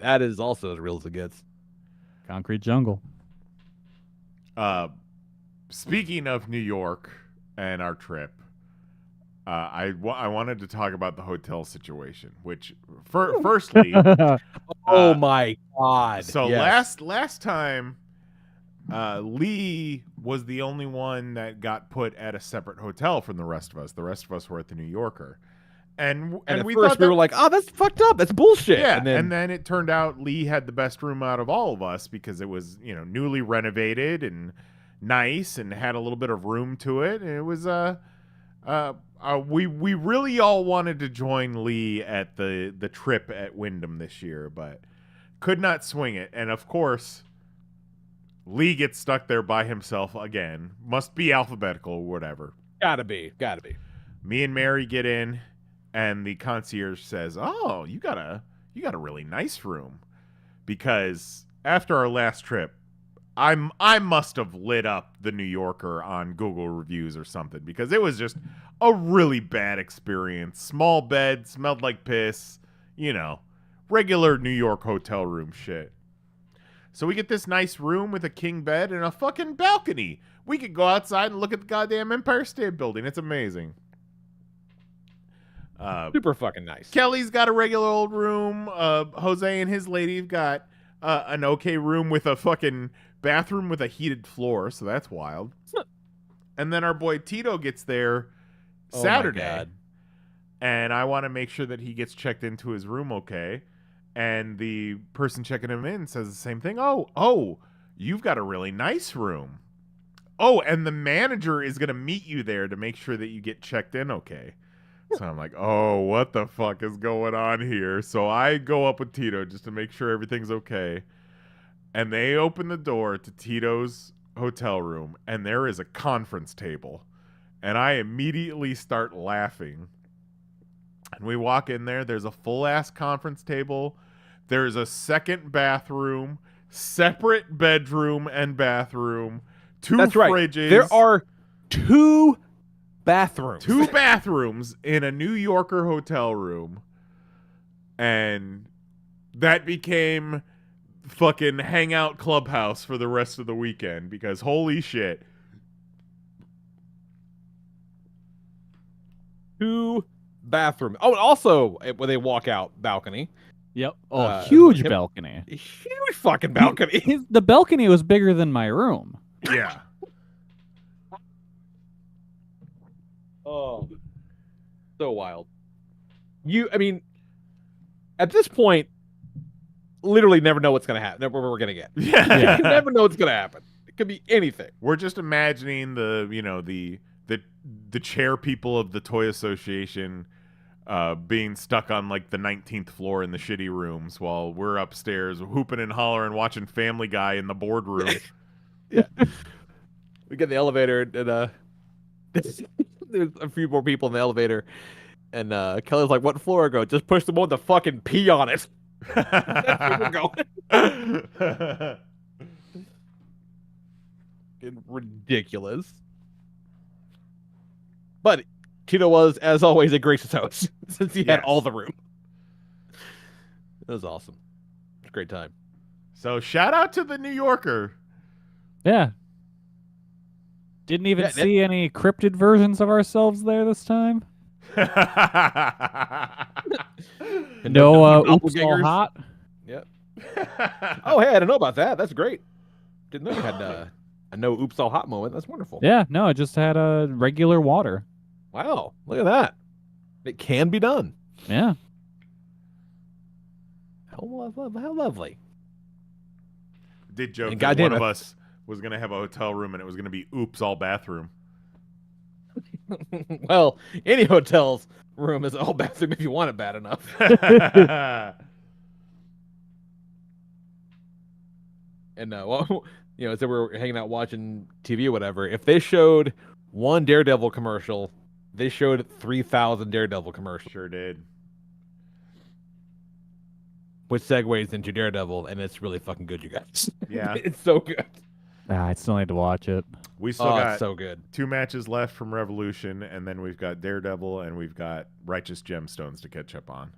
That is also as real as it gets. Concrete jungle. Speaking of New York and our trip, I wanted to talk about the hotel situation, which firstly, Oh my god! so yes. last time, Lee was the only one that got put at a separate hotel from the rest of us. The rest of us were at the New Yorker, and at we first thought we were like, "Oh, that's fucked up. That's bullshit." yeah, and then it turned out Lee had the best room out of all of us because it was newly renovated and nice and had a little bit of room to it, and it was we really all wanted to join Lee at the trip at Wyndham this year, but could not swing it. And of course, Lee gets stuck there by himself again. Must be alphabetical or whatever. gotta be. Me and Mary get in, and the concierge says, "Oh, you got a really nice room," because after our last trip, I must have lit up the New Yorker on Google reviews or something, because it was just a really bad experience. Small bed, smelled like piss, regular New York hotel room shit. So we get this nice room with a king bed and a fucking balcony. We could go outside and look at the goddamn Empire State Building. It's amazing. Super fucking nice. Kelly's got a regular old room. Jose and his lady have got an okay room with a fucking bathroom with a heated floor, so that's wild. And then our boy Tito gets there Saturday. Oh my God. And I want to make sure that he gets checked into his room okay. And the person checking him in says the same thing. Oh, you've got a really nice room. Oh, and the manager is going to meet you there to make sure that you get checked in okay. So I'm like, oh, what the fuck is going on here? So I go up with Tito just to make sure everything's okay. And they open the door to Tito's hotel room, and there is a conference table. And I immediately start laughing. And we walk in there. There's a full-ass conference table. There's a second bathroom, separate bedroom and bathroom, two That's right. fridges. There are two bathrooms. Two bathrooms in a New Yorker hotel room. And that became fucking hangout clubhouse for the rest of the weekend, because holy shit. Two bathroom. Oh, and also when they walk out, balcony. Yep. Oh, huge balcony. Huge fucking balcony. The balcony was bigger than my room. Yeah. Oh, so wild. I mean, at this point, literally never know what's gonna happen. Never what we're gonna get. Yeah. You never know what's gonna happen. It could be anything. We're just imagining the chair people of the toy association being stuck on like the 19th floor in the shitty rooms while we're upstairs hooping and hollering, watching Family Guy in the boardroom. Yeah. We get in the elevator and there's a few more people in the elevator, and Kelly's like, "What floor I go?" Just push them on the fucking pee on it. That's where we're going. Ridiculous. But Tito was, as always, a gracious host since he had all the room. It was awesome. It was a great time. So shout out to the New Yorker. Yeah. Didn't even see any cryptid versions of ourselves there this time. No, oops, all hot. Yep. Oh, hey, I didn't know about that. That's great. Didn't know you had a no oops all hot moment. That's wonderful. Yeah, no, I just had a regular water. Wow, look at that. It can be done. Yeah. How lovely. Did joke And that goddamn one of us was going to have a hotel room and it was going to be oops all bathroom. Well, any hotel's room is all bathroom if you want it bad enough. And well, so we're hanging out watching TV or whatever. If they showed one Daredevil commercial, they showed 3,000 Daredevil commercials. Sure did. Which segues into Daredevil, and it's really fucking good, you guys. Yeah. It's so good. I still need to watch it. We still got it's so good. 2 matches left from Revolution, and then we've got Daredevil and we've got Righteous Gemstones to catch up on.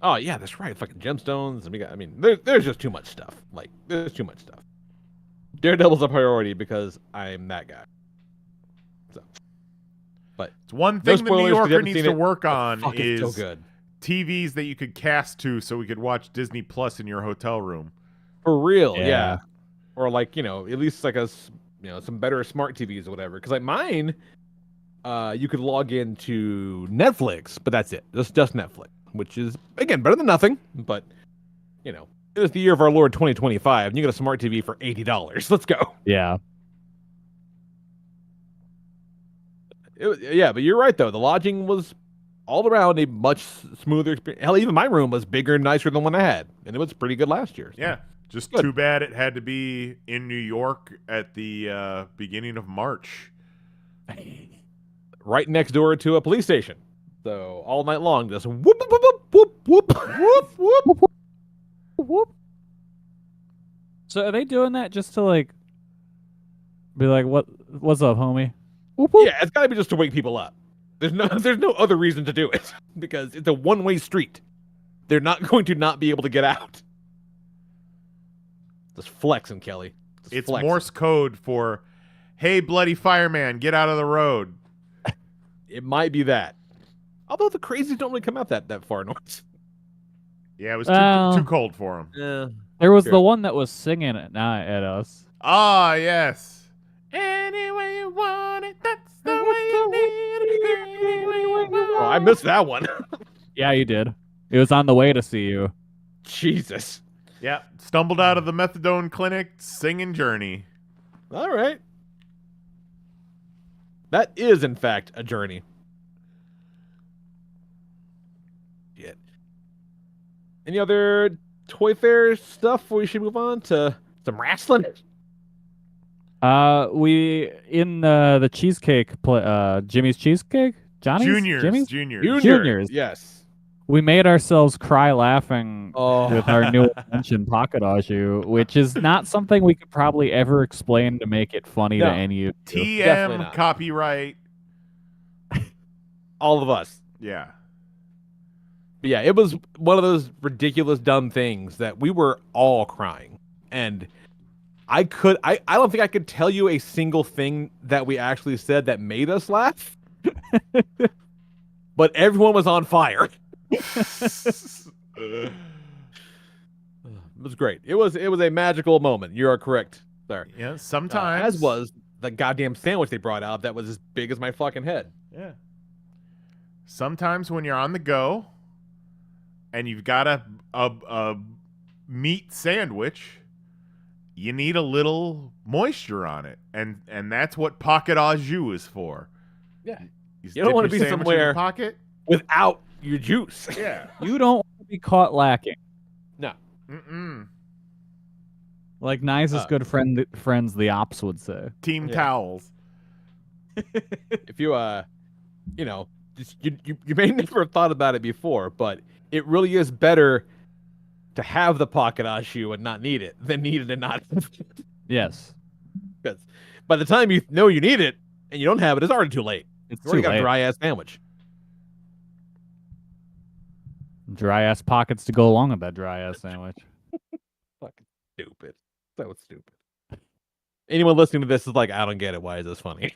Oh yeah, that's right. Fucking gemstones, and there's just too much stuff. Like, there's too much stuff. Daredevil's a priority because I'm that guy. So But It's one no thing the New spoilers, 'cause you Yorker haven't needs seen to it. work The on fuck, is it's so good. TVs that you could cast to so we could watch Disney Plus in your hotel room. For real, Yeah. yeah. Or like, you know, at least like some better smart TVs or whatever. Because like mine, you could log into Netflix, but that's it. Just Netflix, which is again better than nothing. But you know, it is the year of our Lord 2025, and you get a smart TV for $80. Let's go. Yeah. Yeah, but you're right though. The lodging was all around a much smoother experience. Hell, even my room was bigger and nicer than the one I had, and it was pretty good last year. So. Yeah, just Good. too bad it had to be in New York at the beginning of March. Right next door to a police station. So all night long, just whoop whoop whoop whoop whoop whoop whoop. Whoop. So are they doing that just to like be like, what's up, homie? Whoop, whoop. Yeah, it's got to be just to wake people up. There's no other reason to do it because it's a one-way street. They're not going to not be able to get out. Just flexing, Kelly. Just It's flexing. Morse code for, "Hey, bloody fireman, get out of the road." It might be that. Although the crazies don't really come out that far north. Yeah, it was Well- too cold for him. Yeah. There was Sure. the one that was singing at night at us. Ah, yes. Any way you want it, that's the way you need it. Any way you want Oh, I missed that one. Yeah, you did. It was on the way to see you. Jesus. Yeah, stumbled out of the methadone clinic singing Journey. All right. That is, in fact, a journey. Shit. Any other Toy Fair stuff before we should move on to some wrestling? We in the cheesecake Jimmy's Cheesecake? Johnny's? Jimmy's? Juniors. Juniors. Yes. We made ourselves cry laughing Oh. with our new invention, Pocket Au Jus, which is not something we could probably ever explain to make it funny to No. any of you. Definitely TM not. copyright. All of us. Yeah. But yeah, it was one of those ridiculous, dumb things that we were all crying. And I don't think I could tell you a single thing that we actually said that made us laugh. But everyone was on fire. It was great. It was a magical moment. You are correct, sir. Yeah, sometimes. As was the goddamn sandwich they brought out that was as big as my fucking head. Yeah. Sometimes when you're on the go and you've got a meat sandwich, you need a little moisture on it. And that's what Pocket Au Jus is for. Yeah. You You don't dip wanna your be sandwich in your somewhere- pocket. Without your juice. Yeah. You don't want to be caught lacking. No. Mm-mm. Like Nice's good friends, the ops would say. Team Yeah. towels. If you you know, you may never have thought about it before, but it really is better to have the Pocket Au Jus and not need it than need it and not have it. Yes. Because by the time you know you need it and you don't have it, it's already too late. It's You already too got a late. dry ass sandwich. Dry ass pockets to go along with that dry ass sandwich. Fucking stupid. So stupid. Anyone listening to this is like, I don't get it. Why is this funny?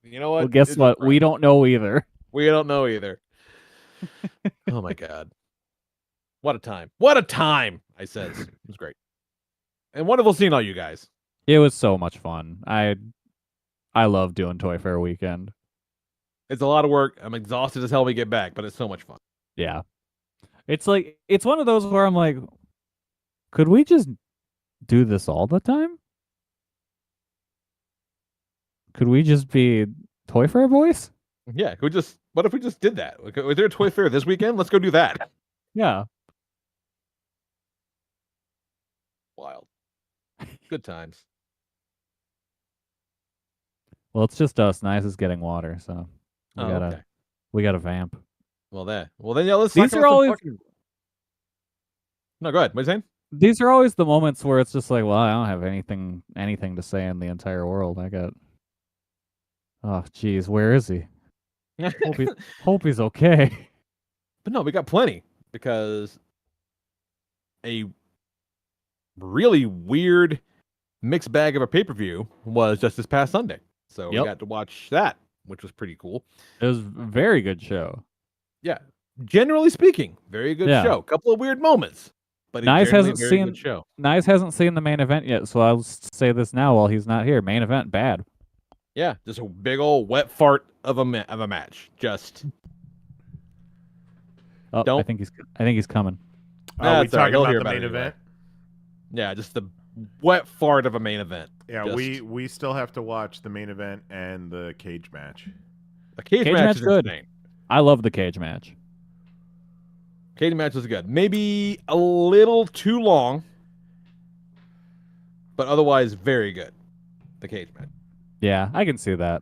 You know what? Well, guess It's what? right. We don't know either. We don't know either. Oh my god. What a time. What a time, I says. It was great. And wonderful seeing all you guys. It was so much fun. I love doing Toy Fair weekend. It's a lot of work. I'm exhausted as hell when we get back, but it's so much fun. Yeah. It's like it's one of those where I'm like, could we just do this all the time? Could we just be Toy Fair boys? Yeah, what if we just did that? Like, is there a Toy Fair this weekend? Let's go do that. Yeah. Wild. Good times. Well, it's just us. Nice is getting water, so Okay. we gotta vamp. Well, then yeah, let's These talk are about some always- fucking- No, go ahead. What are you saying? These are always the moments where it's just like, well, I don't have anything to say in the entire world. I got. Oh, geez, where is he? Hope he's okay. But no, we got plenty because a really weird mixed bag of a pay-per-view was just this past Sunday. So we Yep. got to watch that. which was pretty cool. It was a very good show. Yeah, generally speaking, very good show. Couple of weird moments, but Nice hasn't very seen good show. Nice hasn't seen the main event yet, so I'll say this now while he's not here. Main event bad. Yeah, just a big old wet fart of a match. Just I think he's coming. Are we that's all right. talking He'll about hear the about main it anyway. event? Yeah, just the wet fart of a main event. Yeah, Just- we still have to watch the main event and the cage match. The cage match is good. insane. I love the cage match. Cage match was good. Maybe a little too long, but otherwise very good. The cage match. Yeah, I can see that.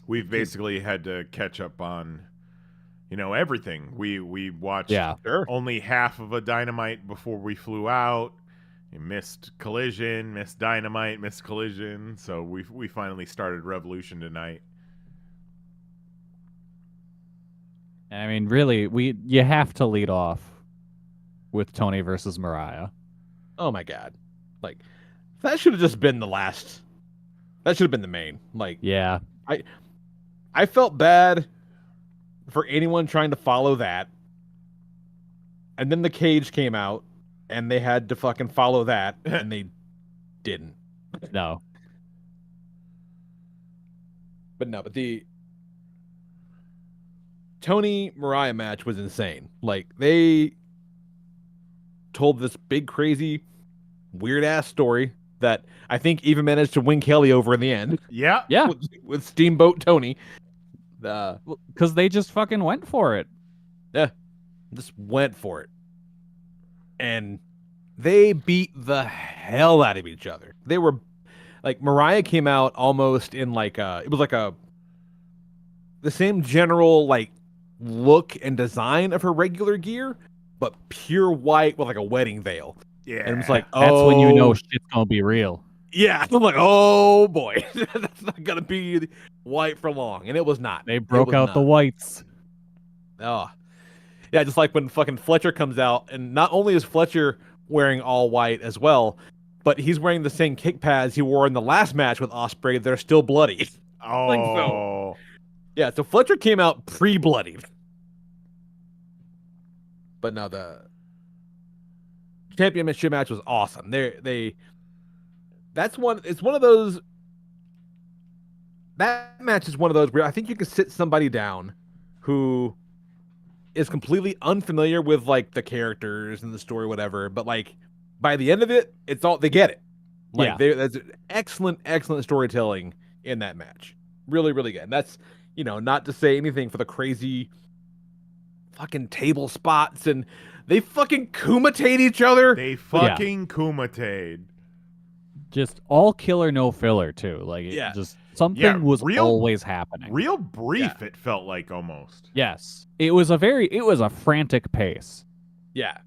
We've basically had to catch up on, everything. We watched Sure. only half of a Dynamite before we flew out. We missed Collision, missed Dynamite, missed Collision. So we finally started Revolution tonight. I mean, really, you have to lead off with Tony versus Mariah. Oh my god. Like, that should have just been the last. That should have been the main. Like, Yeah. I felt bad for anyone trying to follow that. And then the cage came out and they had to fucking follow that and they didn't. No. But the Tony Mariah match was insane. Like, they told this big, crazy, weird ass story that I think even managed to win Kelly over in the end. Yeah. Yeah. with Steamboat Tony. Because they just fucking went for it. Just went for it. And they beat the hell out of each other. They were like, Mariah came out almost in like it was like the same general like look and design of her regular gear, but pure white with like a wedding veil. Yeah. And it's like, That's when you know shit's gonna be real. Yeah, I'm like, oh boy, that's not gonna be white for long, and it was not. They broke out the whites. Oh, yeah, just like when fucking Fletcher comes out, and not only is Fletcher wearing all white as well, but he's wearing the same kick pads he wore in the last match with Ospreay. They're still bloody. Oh. Like so. Yeah, so Fletcher came out pre-bloodied. But no, the championship match was awesome. It's one of those. That match is one of those where I think you could sit somebody down who is completely unfamiliar with like the characters and the story, whatever. But like by the end of it, it's all they get it. Like there's excellent storytelling in that match. Really, really good. And that's not to say anything for the crazy fucking table spots and they fucking kumitate each other. They fucking kumitade. Just all killer, no filler too. Like just something was always happening. Real brief, it felt like almost. Yes, it was a frantic pace. Yeah,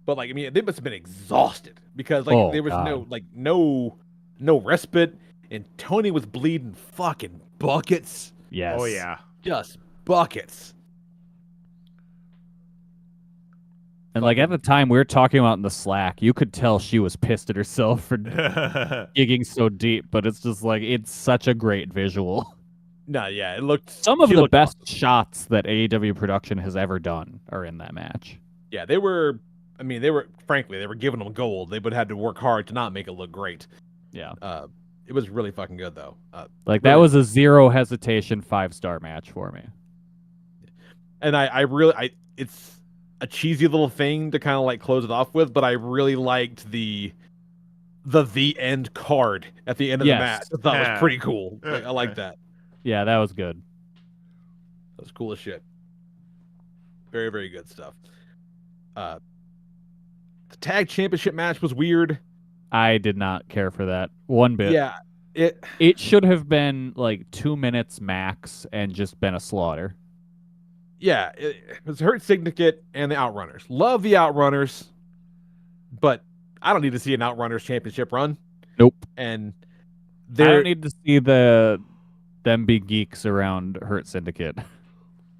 but like I mean, they must have been exhausted because like there was no respite, and Tony was bleeding fucking buckets. Yes. Oh yeah. Just buckets. And like at the time we were talking about in the Slack, you could tell she was pissed at herself for digging so deep, but it's just like it's such a great visual. No, yeah, it looked some of the best shots that AEW production has ever done are in that match. Yeah, they were frankly, they were giving them gold. They would have had to work hard to not make it look great. Yeah. It was really fucking good though. That was a zero hesitation 5-star match for me. And I really it's a cheesy little thing to kind of like close it off with, but I really liked the end card at the end of the match. I thought it was pretty cool. I like that. Yeah, that was good. That was cool as shit. Very, very good stuff. The tag championship match was weird. I did not care for that one bit. Yeah, it should have been like 2 minutes max and just been a slaughter. Yeah, it was Hurt Syndicate and the Outrunners. Love the Outrunners, but I don't need to see an Outrunners championship run. Nope. And I don't need to see them be geeks around Hurt Syndicate.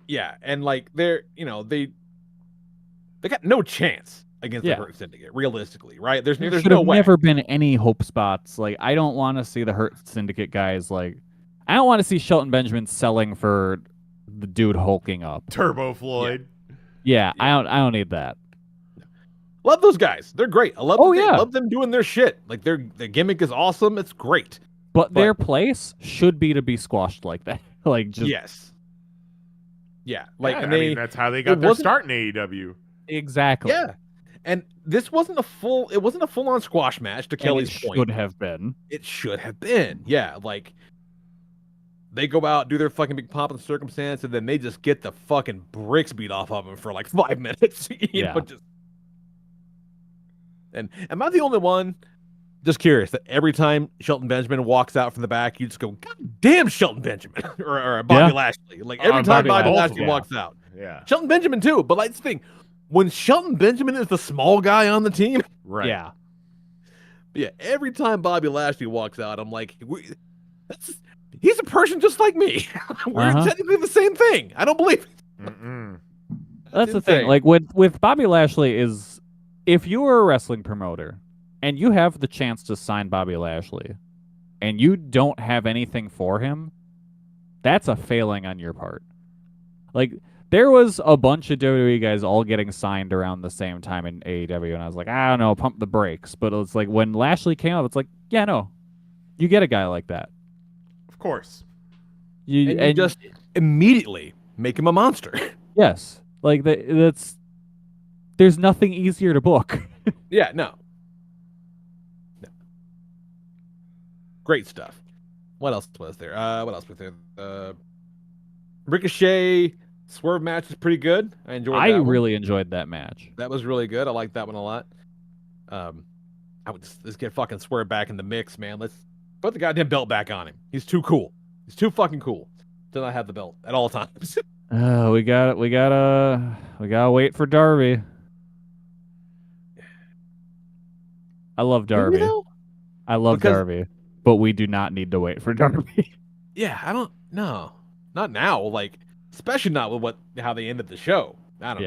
Yeah, and like they got no chance. against the Hurt Syndicate, realistically, right? There's There no should have way. never been any hope spots. Like, I don't want to see the Hurt Syndicate guys. Like, I don't want to see Shelton Benjamin selling for the dude hulking up. Turbo Floyd. Yeah. I don't need that. Love those guys. They're great. I love. Love them doing their shit. Like their gimmick is awesome. It's great. But their place should be to be squashed like that. Like just yes. Yeah. Like Yeah, and I mean, that's how they got their start in AEW. exactly. Yeah. And this wasn't a full-on squash match, to Kelly's point. It should have been. It should have been. Yeah, like they go out, do their fucking big pomp and circumstance, and then they just get the fucking bricks beat off of them for like 5 minutes. you know, just. And am I the only one, just curious, that every time Shelton Benjamin walks out from the back, you just go, God damn, Shelton Benjamin, or Bobby Lashley. Like every time Bobby Lashley walks out. Yeah. Shelton Benjamin too, but like the thing, when Shelton Benjamin is the small guy on the team, Right. Yeah. yeah, every time Bobby Lashley walks out, I'm like, he's a person just like me. We're technically the same thing. I don't believe it. Mm-mm. That's the thing. Like with Bobby Lashley is, if you were a wrestling promoter and you have the chance to sign Bobby Lashley and you don't have anything for him, that's a failing on your part. Like, there was a bunch of WWE guys all getting signed around the same time in AEW, and I was like, I don't know, pump the brakes. But it's like when Lashley came up, it's like, yeah, no, you get a guy like that. Of course. You just immediately make him a monster. Yes, like that's. There's nothing easier to book. Yeah, no. Great stuff. What else was there? Ricochet Swerve match is pretty good. I enjoyed that. I really enjoyed that match. That was really good. I liked that one a lot. Let's get fucking Swerve back in the mix, man. Let's put the goddamn belt back on him. He's too cool. He's too fucking cool to not have the belt at all times. We gotta wait for Darby. I love Darby. I love Darby, but we do not need to wait for Darby. Yeah, I don't know. Not now. Like, especially not with how they ended the show. I don't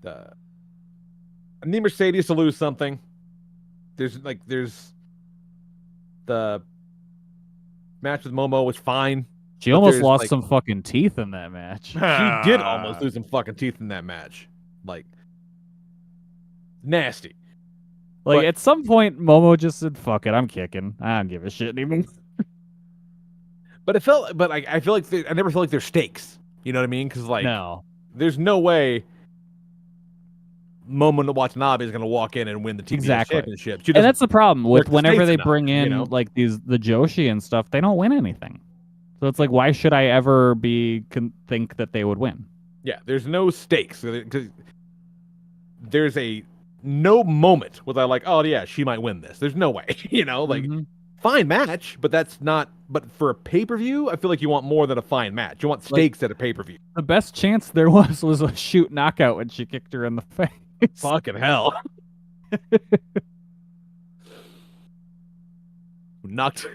know. I need Mercedes to lose something. There's the match with Momo was fine. She almost lost some fucking teeth in that match. She did almost lose some fucking teeth in that match. Like, nasty. Like, at some point, Momo just said, fuck it, I'm kicking. I don't give a shit anymore. But I feel like I never feel like there's stakes. You know what I mean? Because, like, no. There's no way Momo Watanabe is going to walk in and win the TBS championship. And that's the problem with whenever they bring in like the Joshi and stuff, they don't win anything. So it's like, why should I ever think that they would win? Yeah, there's no stakes. Because there's no moment where they're like, oh yeah, she might win this. There's no way. Fine match, but that's not. But for a pay-per-view, I feel like you want more than a fine match. You want stakes at a pay-per-view. The best chance there was a shoot knockout when she kicked her in the face. Fucking hell. knocked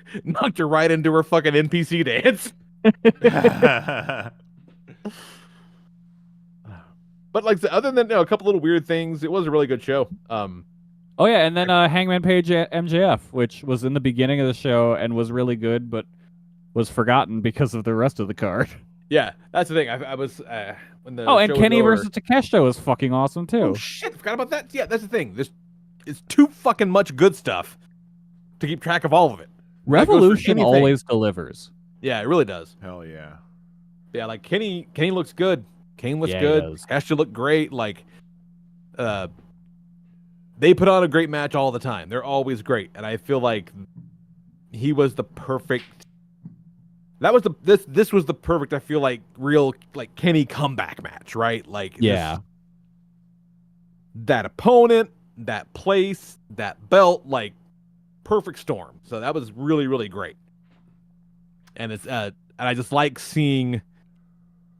her right into her fucking NPC dance. But like, other than a couple little weird things, it was a really good show. Oh yeah, and then Hangman Page at MJF, which was in the beginning of the show and was really good, but was forgotten because of the rest of the card. Yeah, that's the thing. I was when the and Kenny versus Takeshita was fucking awesome too. Oh shit, I forgot about that. Yeah, that's the thing. It's too fucking much good stuff to keep track of all of it. Revolution always delivers. Yeah, it really does. Hell yeah. Yeah, like Kenny looks good. Kane looks good. Takeshita looked great. Like, they put on a great match all the time. They're always great, and I feel like he was the perfect. This was the perfect. I feel like real like Kenny comeback match, right? Like, yeah, that opponent, that place, that belt, like perfect storm. So that was really, really great. And it's and I just like seeing.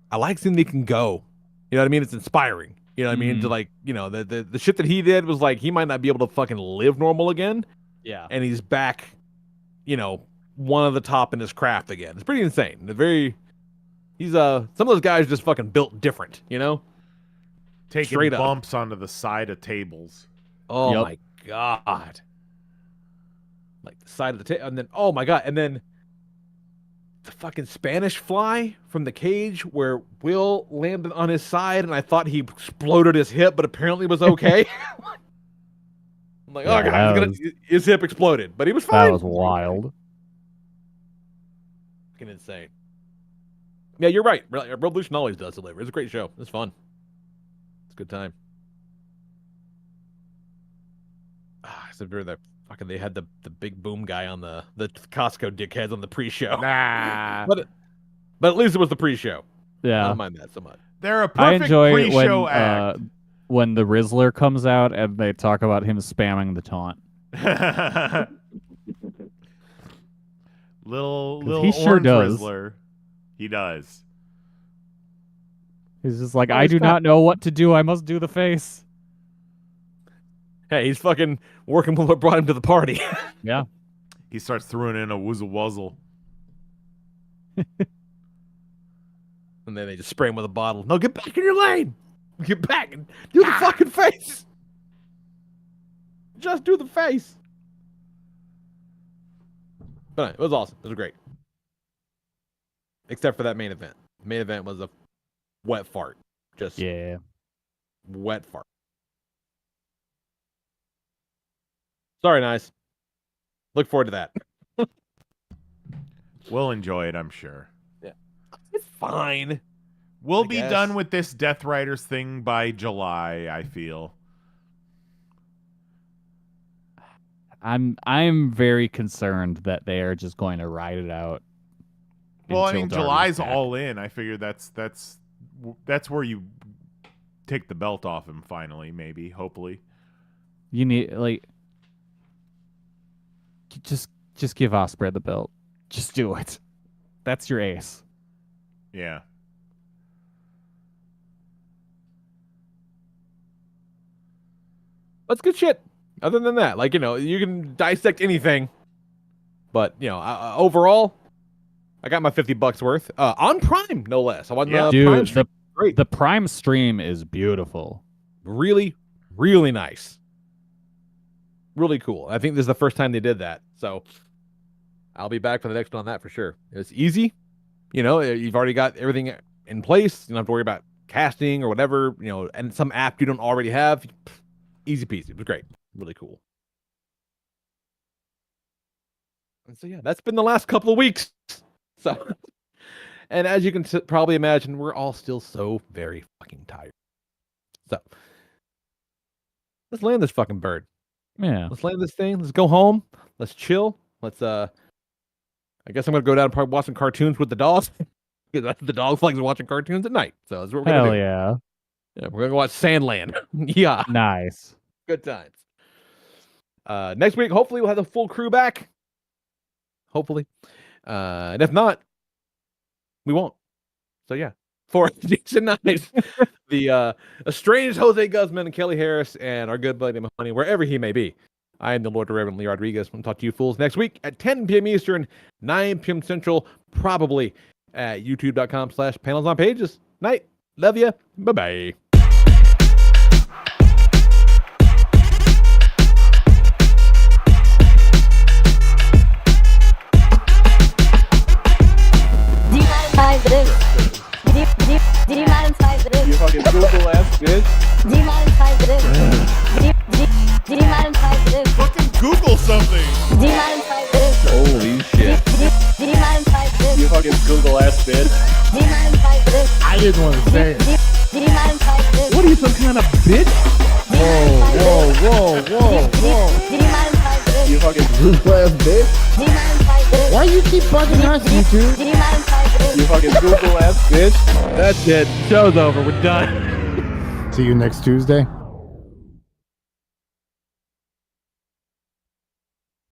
I like seeing they can go. You know what I mean? It's inspiring. You know what I mean? To like, the shit that he did was like, he might not be able to fucking live normal again. Yeah. And he's back, one of the top in his craft again. It's pretty insane. He's some of those guys just fucking built different, Taking Straight up. bumps onto the side of tables. Oh Yep. my god! Like the side of the table, and then oh my god, and then the fucking Spanish fly from the cage where Will landed on his side, and I thought he exploded his hip, but apparently was okay. I'm like, oh god, his hip exploded, but he was fine. That was wild. Fucking insane. Yeah, you're right. Revolution always does deliver. It's a great show. It's fun. It's a good time. So they had the big boom guy on the Costco dickheads on the pre-show. Nah. But at least it was the pre-show. I Yeah. don't mind that so much. They're a I perfect enjoy pre-show act. when the Rizzler comes out and they talk about him spamming the taunt. little he sure orange does. Rizzler. He does. He's just like, Oh, I he's do fat. not know what to do. I must do the face. Hey, he's fucking working with what brought him to the party. Yeah. He starts throwing in a woozle wuzzle. And then they just spray him with a bottle. No, get back in your lane. Get back and do the fucking face. Just do the face. But it was awesome. It was great. Except for that main event. The main event was a wet fart. Just Yeah. wet fart. Sorry, nice. Look forward to that. We'll enjoy it, I'm sure. It's fine. We'll I be guess. done with this Death Riders thing by July, I feel. I'm very concerned that they are just going to ride it out. Well, I until mean, Darby's July's back. all in. I figure that's where you take the belt off him finally, maybe, hopefully. You need just give Ospreay the belt. Just do it. That's your ace. Yeah. That's good shit. Other than that, you can dissect anything, but overall, I got my $50 worth on Prime, no less. I want Yeah. Prime Dude, stream. Great. the Prime stream is beautiful. Really, really nice. Really cool. I think this is the first time they did that, so I'll be back for the next one on that for sure. It's easy. You've already got everything in place. You don't have to worry about casting or whatever, and some app you don't already have. Easy peasy. It was great. Really cool. And so, yeah, that's been the last couple of weeks. So, and as you can probably imagine, we're all still so very fucking tired. So, let's land this fucking bird. Yeah. Let's land this thing. Let's go home. Let's chill. Let's, I guess I'm going to go down and probably watch some cartoons with the dogs. Because the dogs like watching cartoons at night. So that's what we're going to Hell do. yeah. Yeah, we're going to watch Sandland. Yeah. Nice. Good times. Next week, hopefully, we'll have the full crew back. Hopefully. And if not, we won't. So, yeah. For Jason Nice, the estranged Jose Guzman and Kelly Harris, and our good buddy Mahoney, wherever he may be. I am the Lord of Reverend Lee Rodriguez. We'll talk to you fools next week at 10 p.m. Eastern, 9 p.m. Central, probably at youtube.com/panelsonpages. Night. Love ya. Bye-bye. You fucking Google ass bitch. Fucking Google something. Holy shit. You fucking Google ass bitch. I didn't want to say it. What are you, some kind of bitch? Whoa. You fucking Google ass bitch. Why you keep bugging us, YouTube? you fucking Google ass bitch. That's it. Show's over. We're done. See you next Tuesday.